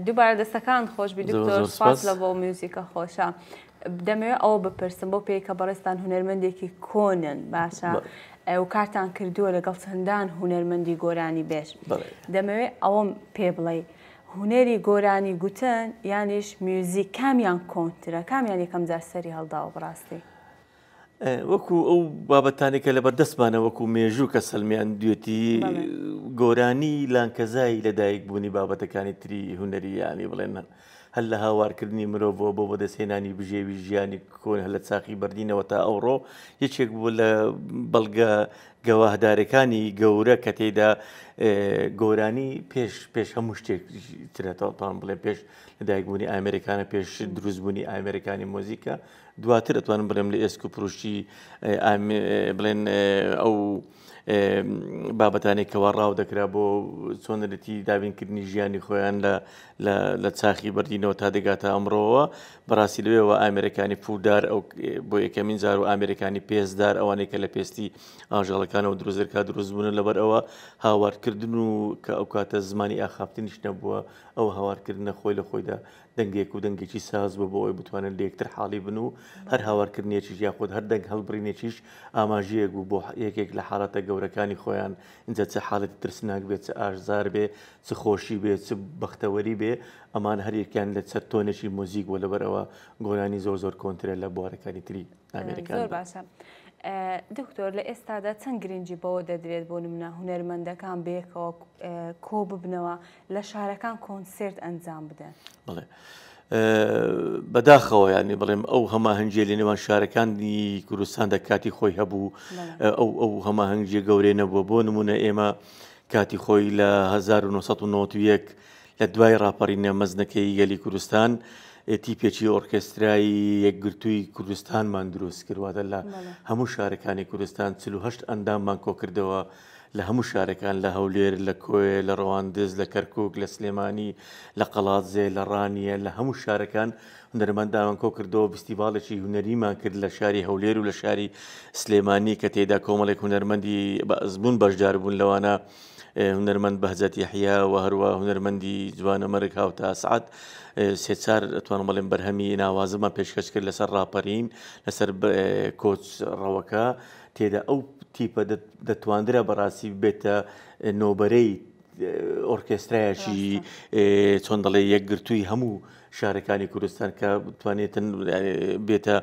دووبارە دەستەکان خۆش بی دکتۆر سپاس لە بۆ میوزیکە خۆشە. دەمەوێت ئەوە بپرسم بۆ پێی کە بەڕێستان هونەرمەندێکی کۆنن باشە و کارتان کردووە لەگەڵ چەندان هونەرمەندی گۆرانی بێژ. دەمەوێت ئەوەم پێ بڵێ هونەری گۆرانی گوتن یانیش میوزیک کامیان کۆنترە کامیان یەکەم جار سەری هەڵداوە بڕاستی؟ وەکو ئەو بابەتانێکە لە بەردەستمانە وەکو مێژوو کە سەلمیان دوێتی گۆرانی لانکەزایی لەدایک بوونی بابەتەکانی تری هونەری یانی بڵێن هەل لە هاوارکردنی مرۆڤەوە بۆ بەدەستهێنانی بژێوی ژیانی کۆن هەل لە چاقی بەردینەوە تا ئەوڕۆ یەکێک بوو لە بەڵگە گەواهدارەکانی گەورە کە تێیدا گۆرانی پێش هەموو شتێک ترێتەوەتان بڵێن پێش لەدایکبوونی ئامریکانە پێش دروستبوونی ئامریکانی مۆزیکە دواتر ئەتوانم بڵێم لە ئێسک و پرۆشتی بڵێن ئەو بابەتانێک کەوا ڕاو دەکرا بۆ چۆنەتی دابینکردنی ژیانی خۆیان لە چاخی بەردینەوە تا دەگاتە ئەمڕۆوە بەڕاستی لەوێەوە ئامریکانی پودار ئەو بۆ یەکەمین جار و ئامریکانی پێزدار ئەوانەیە کە لە پێستی ئاژەڵەکانەوە دروستەکە دروستبوون لەبەر ئەوە هاوارکردن و کە ئەو کاتە زمانی ئاخافتنیش نەبووە ئەو هاوارکردنە خۆی لە خۆیدا دەنگێک و دەنگێکی ساز بۆ ئەوی بتوانن لە یەکتر حاڵی بن و هەر هاوارکردنیەکیش یاخود هەر دەنگ هەڵبڕینێکیش ئاماژەیەک بوو بۆ یەکێک لە حاڵەتە گەورەکانی خۆیان اینجا چه حاڵەتی ترسناک بێت چه ئاشزار بێ چ خۆشی بێ چ بەختەوەری بێ ئەمان هەریەکیان لە چەر تۆنێکی مۆزیک وە لەبەرەوە گۆرانی زۆر کۆنترە لە بوارەکانی تری ئامریکان. زۆر باشە. دکتۆر لە ئێستادا چەند گرنگی بەوە دەدرێت بۆ نمونە هونەرمەندەکان بێکەوە کۆ ببنەوە لە شارەکان کۆنسرت ئەنجام بدەن؟ بڵێ بەداخەوە ینی بڵێم ئەو هەماهەنگیە لە نێوان شارەکانی کوردستاندا کاتی خۆی هەبوو ئەو هەماهەنگیە گەورەی نەبووە بۆ نمونە ئێمە کاتی خۆی لە 1991 لە دوای ڕاپەڕینە مەزنەکەی گەلی کوردستان تیپێکی ئۆرکێسترایی یەکگرتووی کوردستانمان دروست کردواتە لە هەموو شارەکانی کوردستان 48 ئەنداممان کۆ کردەوە لە هەموو شارەکان لە هەولێر لە کۆێ لە ڕەواندز لە کەرکووک لە سلێمانی لە قەڵاتزێ لە ڕانیە لە هەموو شارەکان هونەرمەندامان کۆ کردەوە فستیڤالێکی هونەریمان کرد لە شاری هەولێر و لە شاری سلێمانی کە تێدا کۆمەڵێک هونەرمەندی بەزبوون بەشدار بوون لەوانە هونەرمەند بەهجەت یەحیا و هەروە هونەرمەندی جوانە مەرگ هاوتا سعات سێ چار ئەتوانم بڵێم بەرهەمی ناوازەمان پێشکەش کرد لەسەر ڕاپەرین لەسەر کۆچ ڕەوەکە تێدا ئەو تیپە دەتواندرە بەڕاستی بێتە نۆبەرەی ئۆرکێسترایەکی چۆن دەڵێ یەکگرتووی هەموو شارەکانی کوردستان کە بتوانێتن بێتە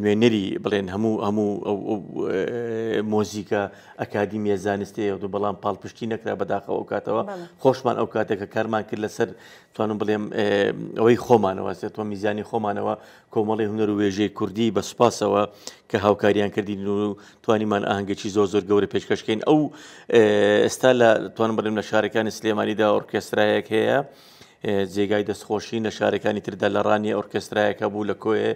نوێنەری بڵێن هەموو مۆزیکە ئەکادیمیە زانستەیە و بەڵام پاڵپشتی نەکرا بەداخەوە ئەو کاتەوە خۆشمان ئەو کاتێکە کارمان کرد لەسەر توانم بڵێم ئەوەی خۆمانەوە سێتوە میزانی خۆمانەوە کۆمەڵی هونەر و وێژەی کوردی بە سوپاسەوە کە هاوکاریان کردین و توانیمان ئاهەنگێکی زۆر گەورە پێشکەشکەین ئەو ئێستا لە توانم بڵێم لە شارەکانی سلێمانیدا ئۆرکێسترایەک هەیە جێگای دەستخۆشی لە شارەکانی تردا لە ڕانی ئۆرکێسترایەکە بوو لە کۆیێ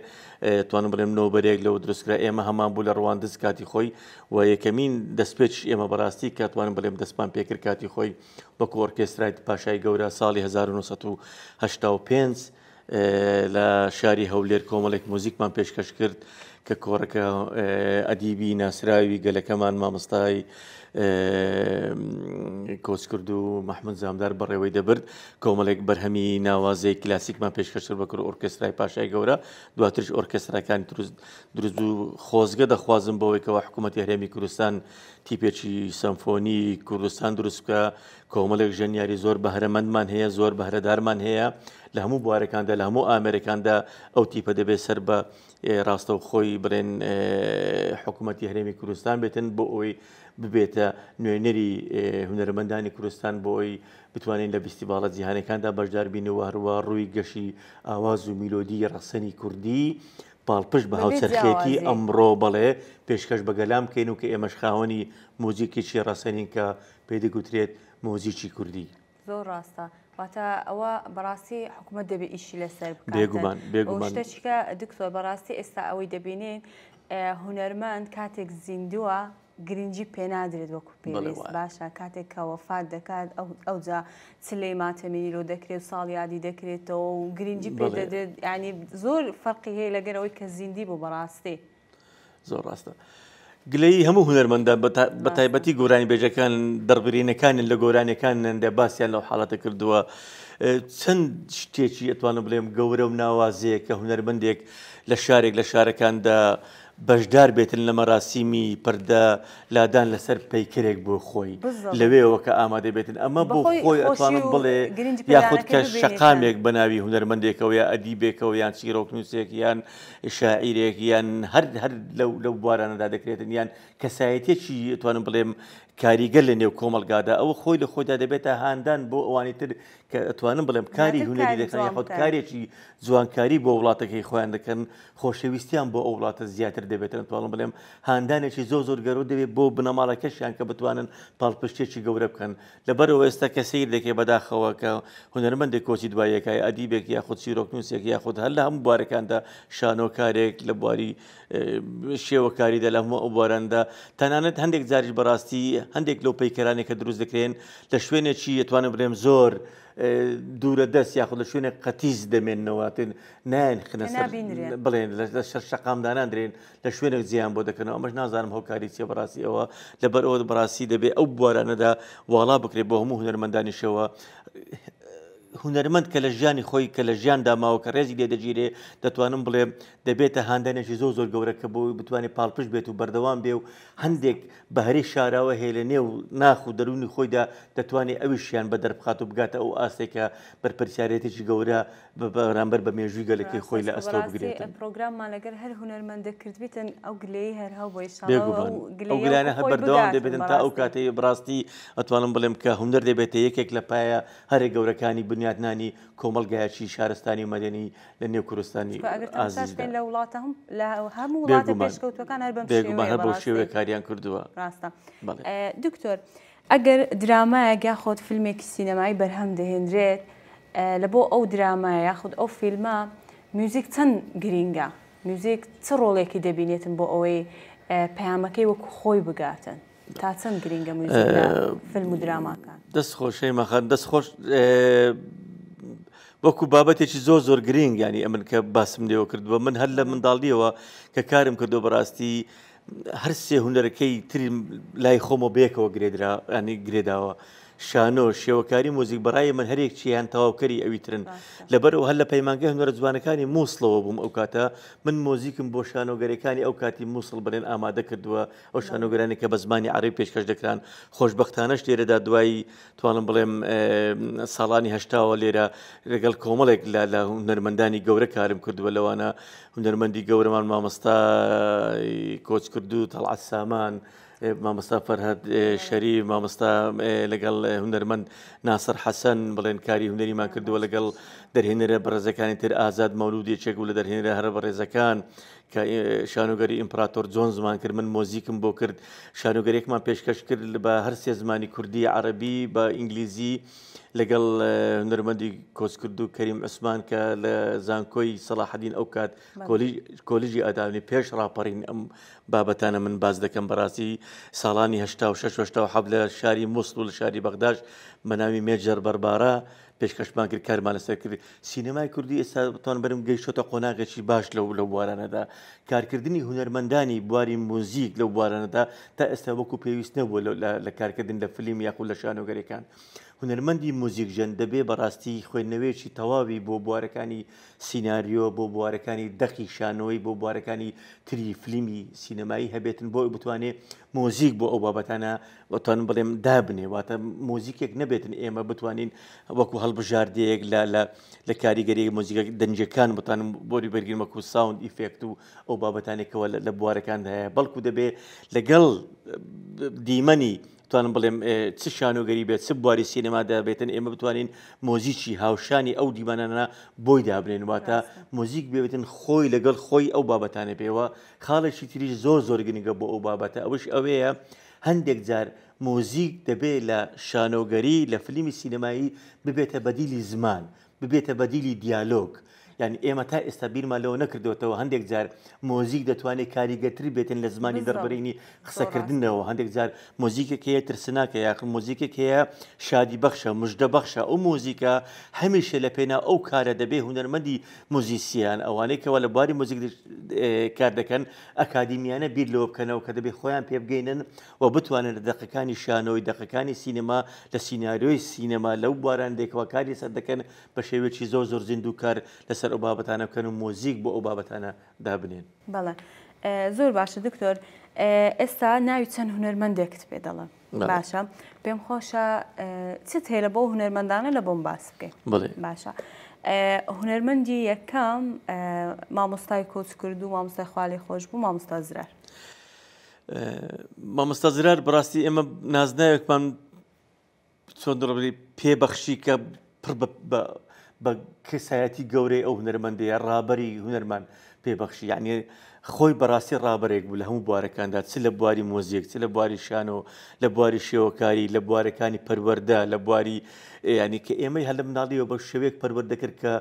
توانم بڵێم نۆبەرێک لەوە دروستکرا ئێمە هەمان بوو لە ڕەواندز کاتی خۆی و یەکەمین دەستپێچ ئێمە بەڕاستی کە توانم بڵێم دەستمان پێکرد کاتی خۆی وەکو ئۆرکێسترای پاشای گەورە ساڵی 1985 لە شاری هەولێر کۆمەڵێک مۆزیکمان پێشکەش کرد کە کۆڕەکە ئەدیبی ناسراوی گەلەکەمان مامۆستای کۆچ کرد و مەحموود زامدار بەڕێوەی دەبرد کۆمەڵێک بەرهەمی ناوازەی کلاسیکمان پێشکەشتر بەکرد ئۆرکێسترای پاشای گەورە دواترش ئۆرکێسترەکانی دروست و خۆزگە دەخوازم بەوەی کەەوە حکوومەتی هەرێمی کوردستان تیپێکی سەمفۆنی کوردستان دروست بکە کۆمەڵێک ژەنیاری زۆر بەهرەمەندمان هەیە زۆر بەهرەدارمان هەیە لە هەموو بوارەکاندا لە هەموو ئامریکاندا ئەو تیپە دەبێت سەر بە ڕاستە و خۆی بڵێن حکوومەتی هەرێمی کوردستان بێتن بۆ ئەوی ببێتە نوێنەری هونەرمەندانی کوردستان بۆ ئەوی بتوانین لە فستیڤالە جیهانیەکاندا بەشدار بینەوە هەروە ڕووی گەشی ئاواز و میلۆدی ڕەسەنی کوردی پاڵپشت بە هاوچەرخێتی ئەمڕۆ بەڵێ پێشکەش بەگەلام بکەین و کە ئێمەش خاوەنی مۆزیکێکی ڕەسەنین کە پێی دەگوترێت مۆزیکی کوردی. زۆر ڕاستە واتە ئەوە بەڕاستی حکوومەت دەبێت ئیشی لەسەر بێگومان شتێکە دکتۆر بەڕاستی ئێستا ئەوەی دەبینین هونەرمەند کاتێک زیندووە گرنگی پێنادرێت وەکو پێویست باشە کاتێک کە وەفات دەکات ئەوجا چلەی ماتەمەنیرۆ دەکرێت ساڵ یادی دەکرێتەوە و گرنگی پێ دەدرێت ینی زۆر فەرقی هەیە لەگەرەوەی کە زیندی بوو بەڕاستی زۆر ڕاستە. گلەی هەموو هونەرمەندە بە تایبەتی گۆرانی بێژەکان دەڕبرینەکانن لە گۆرانەکان باستیان لەو حاڵەتە کردووە چەند شتێکی ئەتوانم بڵێم گەورە و ناوازەیە کە هونەرمەندێک لە شارێک لە شارەکاندا بەشدار بێتن لە مەراسیمی پەردە لادان لەسەر پەیکرێک بۆ خۆی لەوێەوە کە ئامادە بێتن ئەمە بۆ خۆی ئەتوانم بڵێ یاخود کە شەقامێک بەناوی هونەرمەندێکەوە یا ئەدیبێکەوە یان چیرۆکنووسێک یان شاعیرێک یان هەر لەو بوارانەدا دەکرێتن یان کەسایەتێکی ئەتوانم بڵێم کاریگەر لە نێو کۆمەلگادا ئەوە خۆی لە خۆیدا دەبێتە هاندان بۆ ئەوانی تر کە ئەتوانم بڵێم کاری هونەری دەکەن یاخود کارێکی جوانکاری بۆ وڵاتەکەی خۆیان دەکەن خۆشەویستیان بۆ ئەو وڵاتە زیاتر دەبێتن ئەتوانم بڵێم هاندانێکی زۆر گەورە دەبێت بۆ بنەماڵەکەشیان کە بتوانن پاڵپشتێکی گەورە بکەن لەبەرەوە ئێستا کە سیر دەکێ بەداخەوە کە هونەرمەندێک کۆچی دوایەکای ئەدیبێک یاخود چیرۆکنووسێک یاخود هەر لە هەموو بوارەکاندا شانۆکارێک لە بواری شێوەکاریدا لە هەموو ئەو بواراندا تەنانەت هەندێک جاریش بەڕاستی هەندێک لەو پەیکەرانێک کە دروست دەکرێن لە شوێنێکی ئەتوانم بڵێم زۆر دوورە دەست یاخود لە شوێنێک قەتیز دەمێننەوە نایەن بڵێن لە شەقامدانان درێن لە شوێنێک زیان بۆ دەکەنەوە ئەمەش نازانم هۆکاری چێ بەڕاستی ئەوە لەبەر ئەوە بەڕاستی دەبێت ئەو بوارانەدا واڵا بکرێت بۆ هەموو هونەرمەندانیشەوە هونەرمەند کە لە ژیانی خۆی کە لە ژیاندا ماوە کە ڕێزی لێ دەگیرێ دەتوانم بڵێ دەبێتە هاندانێکی زۆر گەورە کە بۆ بتوانێت پاڵپشت بێت و بەردەوام بێ و هەندێک بەهرەی شاراوە هەیە لە نێو ناخ و دەرونی خۆیدا دەتوانێت ئەویشیان بە دەربخات و بگاتە ئەو ئاستێکە بەرپرسیارەتێکی گەورە بەرامبەر بە مێژووی گەلەکەی خۆی لە ئەستۆ بگرێت پرۆگراممان لەگەر هەر هونەرمەندە کردبێتن ئەو گلەی هەر هەڵبۆی ئەو گلانە هەر بەردەوام دەبێتن تا ئەو کاتەی بڕاستی ئەتوانم بڵێم کە هونەر دەبێتە یەکێک لە پایە هەرێک گەورەکانی بنیادنانی کۆمەڵگایەکی شارستانی مەدەنی لە نێو کوردستانی ئازیزدا لە وڵاتە لە هەموو وڵاتە پێشکەوتەکان هەر بۆ شێوەیە کاریان کردووە ڕاستە دکتۆر ئەگەر درامایە یاخۆت فیلمێکی سینەمایی بەرهەم دەهێنرێت لە بۆ ئەو درامایە یاخود ئەو فیلمە میوزیک چەند گرینگە میوزیک چ ڕۆڵێکی دەبینێتن بۆ ئەوەی پەیامەکەی وەکو خۆی بگاتن تا چەند گرینگە میوزیک لە فیلم و دراماکان دەستخۆشەی مەخەن دەستخۆش وەکو بابەتێکی زۆر گرنگ ینی ئەمن کە باسم لێوە کردووە من هەر لە منداڵیەوە کە کارم کردو بەڕاستی هەر سێ هونەرەکەی تری لای خۆمە بێکەوە ینی گرێداوە شانۆ شێوەکاری مۆزیک بەڕای من هەرێکچیان تەواوکەری ئەوی ترن لەبەرەوە هەر لە پەیمانگە هونەرە جوانەکانی مووسڵەوە بووم ئەو کاتە من مۆزیکم بۆ شانۆگەرەکانی ئەو کاتی مووسڵ بڵێن ئامادە کردووە ئەو شانۆگەرانی کە بە زمانی عەرەبی پێشکەش دەکران خۆشبەختانەش لێرەدا دوایی توانم بڵێم ساڵانی هەشتاوە لێرە لەگەڵ کۆمەڵێک لە هونەرمەندانی گەورە کارم کردووە لەوانە هونەرمەندی گەورەمان مامۆستا کۆچ کردو تەڵعەت سامان مامۆستا فەرهەد شەریف مامۆستا لەگەڵ هونەرمەند ناسر حەسەن بڵێن کاری هونەریمان کردووە لەگەڵ دەرهێنەرە بەڕێزەکانی تر ئازاد مەولودێکێک و لە دەرهێنەرە هەرە بەڕێزەکان کە شانۆگەری ئیمپراتۆر جۆن زمان کرد من مۆزیکم بۆ کرد شانۆگەرێکمان پێشکەش کرد بە هەر سێ زمانی کوردی عەرەبی بە ئینگلیزی لەگەڵ هونەرمەندی کۆچ کرد و کەریم عوسمان کە لە زانکۆی سەلاحەدین ئەو کات کۆلیژی ئەدابنی پێش ڕاپەڕین ئەم بابەتانە من باز دەکەم بەڕاستی ساڵانی هەشتا و شەش هەشتا و حەب لە شاری مووسڵ و لە شاری بەغداد بە ناوی مێجەر بەربارە پێشکەشمان کرد کارمان لەسەر کرد سینەمای کوردی ئێستا بتوان بەرم گەیشتۆتە قۆناغێکی باش لەو بوارانەدا کارکردنی هونەرمەندانی بواری موزیک لەو بوارانەدا تا ئێستا وەکو پێویست نەبووە لە کارکردن لە فیلم یاخود لە شانۆگەرەکان هونەرمەندی موزیکژەن دەبێ بەڕاستی خوێندنەوەیەکی تەواوی بۆ بوارەکانی سیناریۆ بۆ بوارەکانی دەخی شانۆی بۆ بوارەکانی تری فیلمی سینەمایی هەبێتن بۆ بتوانێت مۆزیک بۆ ئەو بابەتانە بتوانم بڵێم دابنێ واتە مۆزیکێک نەبێتن ئێمە بتوانین وەکو هەڵبژاردەیەک لە کاریگەری مۆزیکە دەنجەکان بتانم بۆری بەرگین وەکو ساوند ئیفێکت و ئەو بابەتانێکەوە لە بوارەکان هەیە بەڵکو دەبێ لەگەڵ دیمەنی توانم بڵێم چ شانۆگەری بێت چ بواری سینەمادا بێتن ئێمە بتوانین مۆزیکی هاوشانی ئەو دیمانانە بۆی دابنێن واتە مۆزیک بێتن خۆی لەگەڵ خۆی ئەو بابەتانە بێەوە خاڵێکی تریش زۆر گرنگە بۆ ئەو بابەتە ئەوش ئەوەیە هەندێک جار مۆزیک دەبێت لە شانۆگەری لە فیلمی سینەمایی ببێتە بەدیلی زمان ببێتە بەدیلی دیالۆگ یعنی ئێمە تا ئێستا بیرمان لەوە نەکردوێتەوە هەندێک جار مۆزیک دەتوانێت کاریگەتر بێتن لە زمانی دەربڕینی قسەکردنەوە هەندێک جار مۆزیکێک هەیە ترسناکە یاخ مۆزیکێک هەیە شادی بەخشە مژدە بەخشە ئەو مۆزیکە هەمیشە لە پێنا ئەو کارە دەبێ هونەرمەندی مۆزیسیان ئەوانەی کەەوە لە بواری مۆزیک کار دەکەن ئەکادیمیانە بیر لەوە بکەنەوە کە دەبێت خۆیان پێ بگەینن و بتوانن لە دەقەکانی شانەوەی دەقەکانی سینەما لە سینناریۆی سینەما لەو بارانێکەوە کاری سەر دەکەن بە شێوێکی زۆر زۆر زیندوو کار لەسەر ئەو بابەتانە بکەن و مۆزیک بۆ ئەو بابەتانە دابنێن. بەڵێ زۆر باشە دکتۆر ئێستا ناوی چەند هونەرمەندێکت پێ دەڵم باشە پێم خۆشە چت هەیە لە بۆ هونەرمەندانە لە بۆم باس بکەین باشە هونەرمەندی یەکەم مامۆستای کۆچ کرد و مامۆستای خوالی خۆش بوو مامۆستا زرار. مامۆستا زرار بەڕاستی ئێمە نازناوێکمان چۆن دڵبی پێبەخشی کە پڕ بە کەسایەتی گەورەی ئەو هونەرمەندەیە ڕابەری هونەرمان پێبەخشی یعنی خۆی بەڕاستی ڕابەرێک بوو لە هەموو بوارەکاندا چ لە بواری مۆزیک چ لە بواری شانۆ لە بواری شێوەکاری لە بوارەکانی پەروەردە لە بواری ینی کە ئێمەی هەر لە مناڵیەوە بە شێوەیەک پەروەردەکرد کە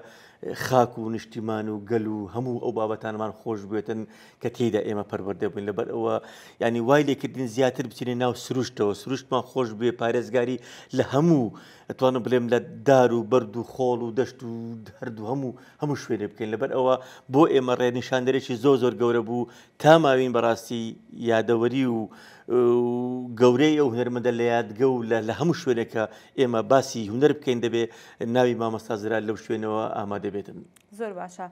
خاک و نیشتیمان و گەل و هەموو ئەو بابەتانمان خۆش بێتن کە تێیدا ئێمە پەروەردە بووین لەبەر ئەوە ینی وای لێکردین زیاتر بچینە ناو سروشتەوە سروشتمان خۆش بێ پارێزگاری لە هەموو ئەتوانم بڵێم لە دار و بەرد و خۆڵ و دەشت و هەردوو هەموو شوێنێ بکەین لەبەر ئەوە بۆ ئێمە ڕێنیشاندەرێکی زۆر زۆر گەورە بوو تا ماوین بەڕاستی یادەوەری و گەورەی ئەو هونەرمەندە لە یادگە و لە هەموو شوێنێکە ئێمە باسی هونەر بکەین دەبێ ناوی مامۆستا زرار لەو شوێنەوە ئامادە بێتن. زۆر باشە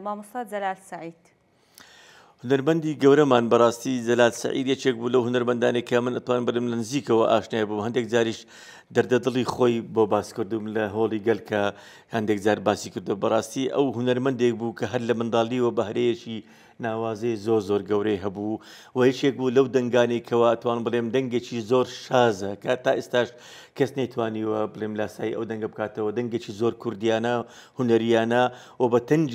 مامۆستا جەلال سەعید هونەرمەندی گەورەمان بەڕاستی جەلال سەعید یەکێک بوو لەو هونەرمەندانێک کە من ئەتوانم بەرم لە نزیکەوە ئاشنای بووم هەندێک جاریش دەردەدڵی خۆی بۆ باس کردوم لە هۆڵی گەل کە هەندێک جار باسی کردو بەڕاستی ئەو هونەرمەندێک بوو کە هەر لە منداڵیەوە بەهرەیەکی ناوازەی زۆر زۆر گەورەی هەبوو و هیچێک بوو لەو دەنگانێکەوە ئەتوان بڵێم دەنگێکی زۆر شازە کە تا ئێستاش کەس نەیتوانیوە بڵێم لاسایی ئەو دەنگە بکاتەوە دەنگێکی زۆر کوردیانە هونەریانە و بە تەنج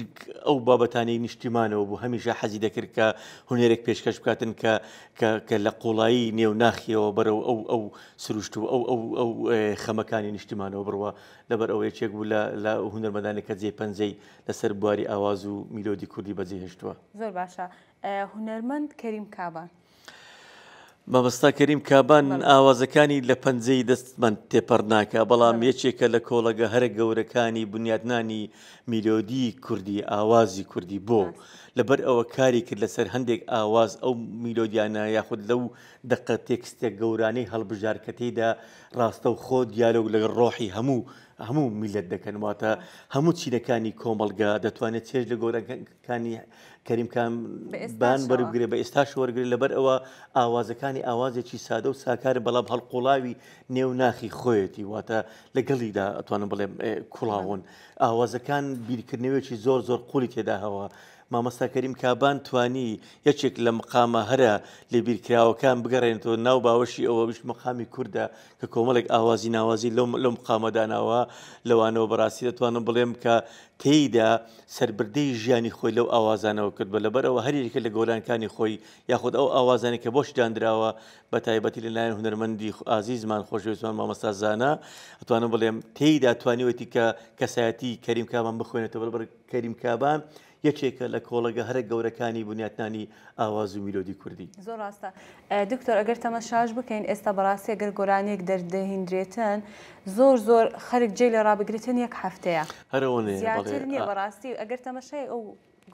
ئەو بابەتانەی نیشتیمانەوە بوو هەمیشە حەزی دەکرد کە هونەرێک پێشکەش بکاتن کە لە قوڵایی نێوناخیەوە بەرەو ئەو سروشت و ئەو خەمەکانی نیشتیمانەوە بڕوە لەبەر ئەوە یەکێک بوو لە هونەرمەندانێک کە جێپەنجەی لەسەر بواری ئاواز و میلۆدی کوردی بەجێهێشتووە. زۆر باشە هونەرمەند کەریم کابان مامۆستا کەریم کابان ئاوازەکانی لە پەنجەی دەستمان تێپەڕ ناکە بەڵام یەکێکە لە کۆڵەگە هەرە گەورەکانی بنیادنانی میلۆدی کوردی ئاوازی کوردی بۆ لەبەر ئەوە کاری کرد لەسەر هەندێک ئاواز ئەو میلۆدیانە یاخود لەو دقە تێکستێک گەورانەی هەڵبژار کە تێیدا ڕاستە و خۆ دیالۆگ لەگەڵ ڕۆحی هەموو میلەت دەکەن واتە هەموو چینەکانی کۆمەڵگا دەتوانێت چێژ لە گەورەکانی کەریمکان بەرگرێ بە ئێستاش وەرگێت لەبەر ئەوە ئاوازەکانی ئاوازێکی سادە و ساکارە بەڵام هەڵقوڵاوی نێوناخی خۆیەتی واتە لەگەڵیدا ئەتوانم بڵێم کوڵاوون ئاوازەکان بیرکردنەوەیکی زۆر زۆر قوڵی تێدا هەوە. مامۆستا کەریم کابان توانی یەکێک لە مقامە هەرە لێ بیرکراوەکان بگەڕێنێتەوە ناو باوەشی ئەوە وش مقامی کووردە کە کۆمەڵێک ئاوازی ناوازی لەو مقامەداناوە لەوانەوە بەڕاستی دەتوانم بڵێم کە تێیدا سەربردەی ژیانی خۆی لەو ئاوازانەوە کرد بە لەبەرەوە هەرێکە لە گۆرانەکانی خۆی یاخود ئەو ئاوازانی کە بۆش دانراوە بە تایبەتی لەلایەن هونەرمەندی ئازیزمان خۆشەویستمان مامۆستا زانا ئەتوانم بڵێم تێیدا توانیوەتی کە کەسایەتی کەریم کابان بخوێنێتەوە بەڵبەر کەریم کابان یەکێکە لە کۆڵەگە هەرە گەورەکانی بنیاتنانی ئاواز و میلۆدی کوردی. زۆر ڕاستە دکتۆر ئەگەر تەماشاش بکەین ئێستا بەڕاستی ئەگەر گۆرانێک دەردەهێنرێتن زۆر خەرک جێ لە ڕابگرێتن یەک هەفتەیە زیاتر نییە بەڕاستی ئەگەر تەماشای ئەو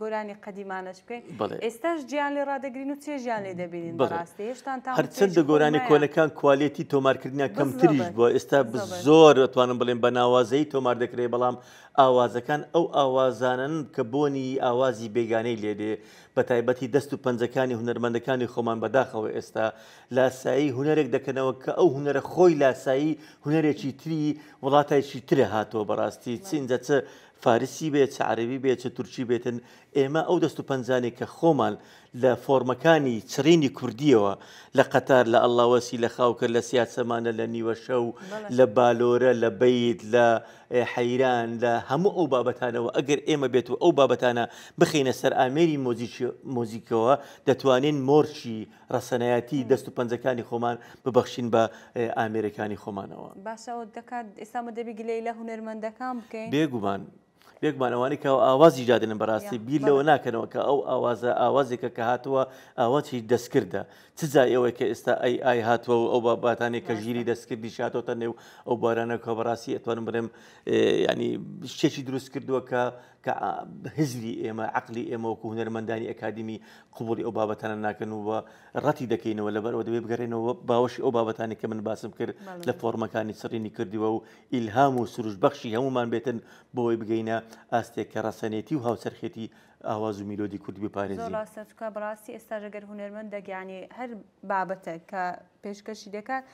گۆرانی قەدیمانەش بکەین ئێستاش گیان لێ ڕادەگرین و چێ ژیان لێ دەبینین بەڕاستی هێشتان تا هەرچەندە گۆرانی کۆنەکان کوالێتی تۆمارکردنیان کەمتریش بووە ئێستا زۆر دەتوانم بڵێم بە ناوازەی تۆمار دەکرێت بەڵام ئاوازەکان ئەو ئاوازانن کە بۆنی ئاوازی بێگانەی لێدێ بە تایبەتی دەست و پەنجەکانی هونەرمەندەکانی خۆمان بەداخەوە ئێستا لاسایی هونەرێک دەکەنەوە کە ئەو هونەرە خۆی لاسایی هونەرێکی تری وڵاتایکی ترە هاتەوە بەڕاستی چینجە چ فارسی بێت چ عەرەبی بێت چ تورکی بێتن ئێمە ئەو دەست و پەنجانێک کە خۆمان لە فۆرمەکانی چڕینی کوردیەوە لە قەتار لە ئەڵاوەسی لە خاوکە لە سیاسەمانە لە نیوە شەو لە بالۆرە لە بەیت لە حەیران لە هەموو ئەو بابەتانەوە ئەگەر ئێمە بێت و ئەو بابەتانە بخینە سەر ئامێری مۆزیکەوە دەتوانین مۆرچی ڕەسەنایەتی دەست و پەنجەکانی خۆمان ببەخشین بە ئامێرەکانی خۆمانەوە. باشەوە دەکات ئێستا دەبی گلەی لە هونەرمەندەکان بکەین بێگومان بێکمان ئەوانەی کە ئاوازی جادنن بەڕاستی بیر لەوە ناکەنەوە کە ئەو ئاوازە ئاوازێکە کە هاتووە ئاواتی دەستکردە چجا ئێوەی کە ئێستا ئای هاتووە و ئەو باباتانێک کە ژیری دەستکردی شاتۆتە نێو ئەو بارانە کە بەڕاستی ئەتوانم بڵێم ینی شتێکی دروست کردووە کە هزری ئێمە عقلی ئێمە وەکو هونەرمەندانی ئەکادمی قوبولی ئەو بابەتانە ناکەن و بە ڕەتی دەکەینەوە لەبەرەوە دەبێ بگەڕێنەوە باوەشی ئەو بابەتانی کە من باسم کرد لە فۆرمەکانی سڕینی کردیوە و ئیلهام و سروش بەخشی هەمومان بێتن بۆی بگەینە ئاستێک کە ڕەسەنێتی و هاوسەرخێتی ئاواز و میلۆدی کوردی بپارێزی. زۆر ڕاستە بەڕاستی ئێستا ئەگەر هونەرمەند دەگیانی هەر بابەتە کە پێشکەشی دەکات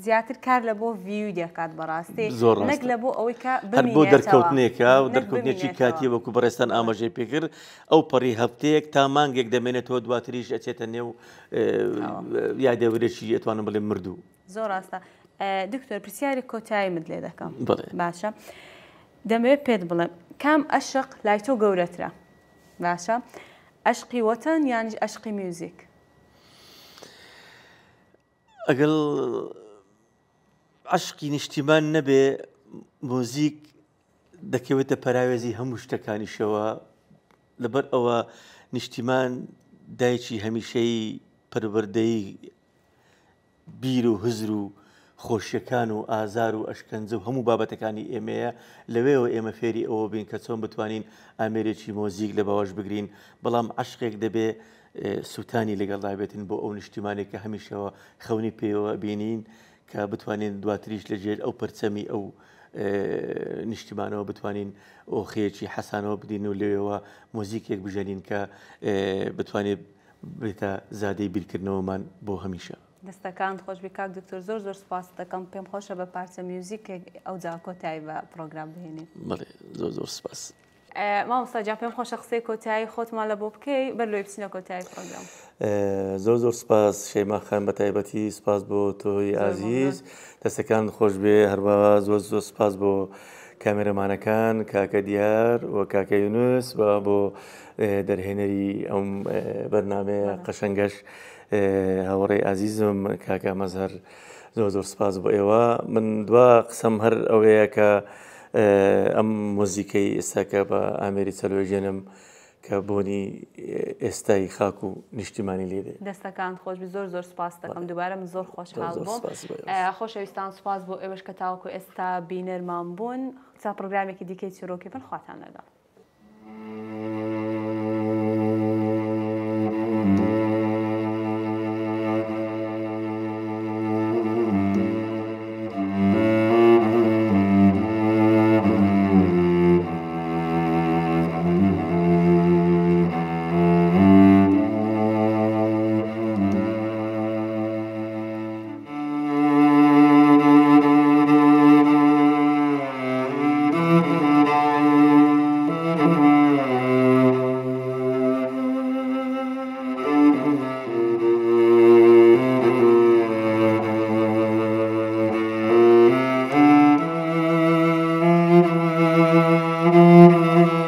زیاتر کار لە بۆ ڤیو دەکات بەڕاستی نەک لە بۆ ئەوەی کە هەر بۆ دەرکەوتنێکە و دەرکەوتنێکی کاتی وەکو بەڕێستان ئاماژەی پێکرد ئەو پەڕی هەفتەیەک تا مانگێک دەمێنێتەوە دواتریش ئەچێتە نێو یادەورێکی ئەتوانم بڵێم مردوو. زۆر ڕاستە. دکتۆر پرسیاری کۆتاییمت لێ دەکەم باشە دەمەوێت پێت بڵێم کام عەشق لای تۆ گەورەترە باشە عەشقی وەتەن یان عەشقی میوزیک؟ ئەگەڵ عەشقی نیشتیمان نەبێ مۆزیک دەکەوێتە پەراوێزی هەموو شتەکانیشەوە لەبەر ئەوە نیشتیمان دایکی هەمیشەی پەروەردەی بیر و هزر و خۆشیەکان و ئازار و ئەشکەنجە و هەموو بابەتەکانی ئێمەیە لەوێەوە ئێمە فێری ئەوە بین کە چۆن بتوانین ئامێرێکی مۆزیک لە باوەش بگرین بەڵام عەشقێک دەبێ سووتانی لەگەڵدا بێتن بۆ ئەو نیشتیمانێک کە هەمیشەوە خەونی پێوە بینین کە بتوانین دواتریش لەژێر ئەو پەرچەمی ئەو نیشتیمانەوە بتوانین ئۆخەیەکی حەسانەوە بدین و لێەوە مۆزیکێک بژەنین کە بتوانێت بێتە زادەی بیرکردنەوەمان بۆ هەمیشە. دەستەکان خۆشبی کاک دکتۆر زۆر زۆر سپاس دەکەم پێم خۆشە بە پارچە میوزیکێک ئەو جا کۆتایی بە پرۆگرام بهێنین. بەڵێ زۆر زۆر سپاس. مامۆستا جان پێم خۆشە قسەی کۆتایی خۆتمان لە بۆ بکەی بەرلۆی بچینە کۆتایی پرۆگرام. زۆر زۆر سپاس شەیما خان بە تایبەتی سپاس بۆ تۆی ئازیز دەستەکان خۆش بێ هەروەها زۆر زۆر سپاس بۆ کامێرەمانەکان کاکە دیار و کاکە یونس و بۆ دەرهێنەری ئەم بەرنامەیە قەشەنگەش هاوڕێی ئازیزم کاکە مەزهەر زۆر زۆر سپاس بۆ ئێوە من دوا قسەم هەر ئەوەیە کە ئەم مۆزیکەی ئێستاکە بە ئامێری چەلۆژێنم کە بۆنی ئێستای خاک و نیشتیمانی لێدێ. دەستەکان خۆشبی زۆر زۆر سپاس دەکەم دووبارە من زۆر خۆشحاڵ بووم. خۆشەویستان سپاس بۆ ئێوەش کە تاوەکو ئێستا بینەرمان بوون تا پرۆگرامێکی دیکەی چیرۆکی بن خواتان لەگەڵ. Thank you.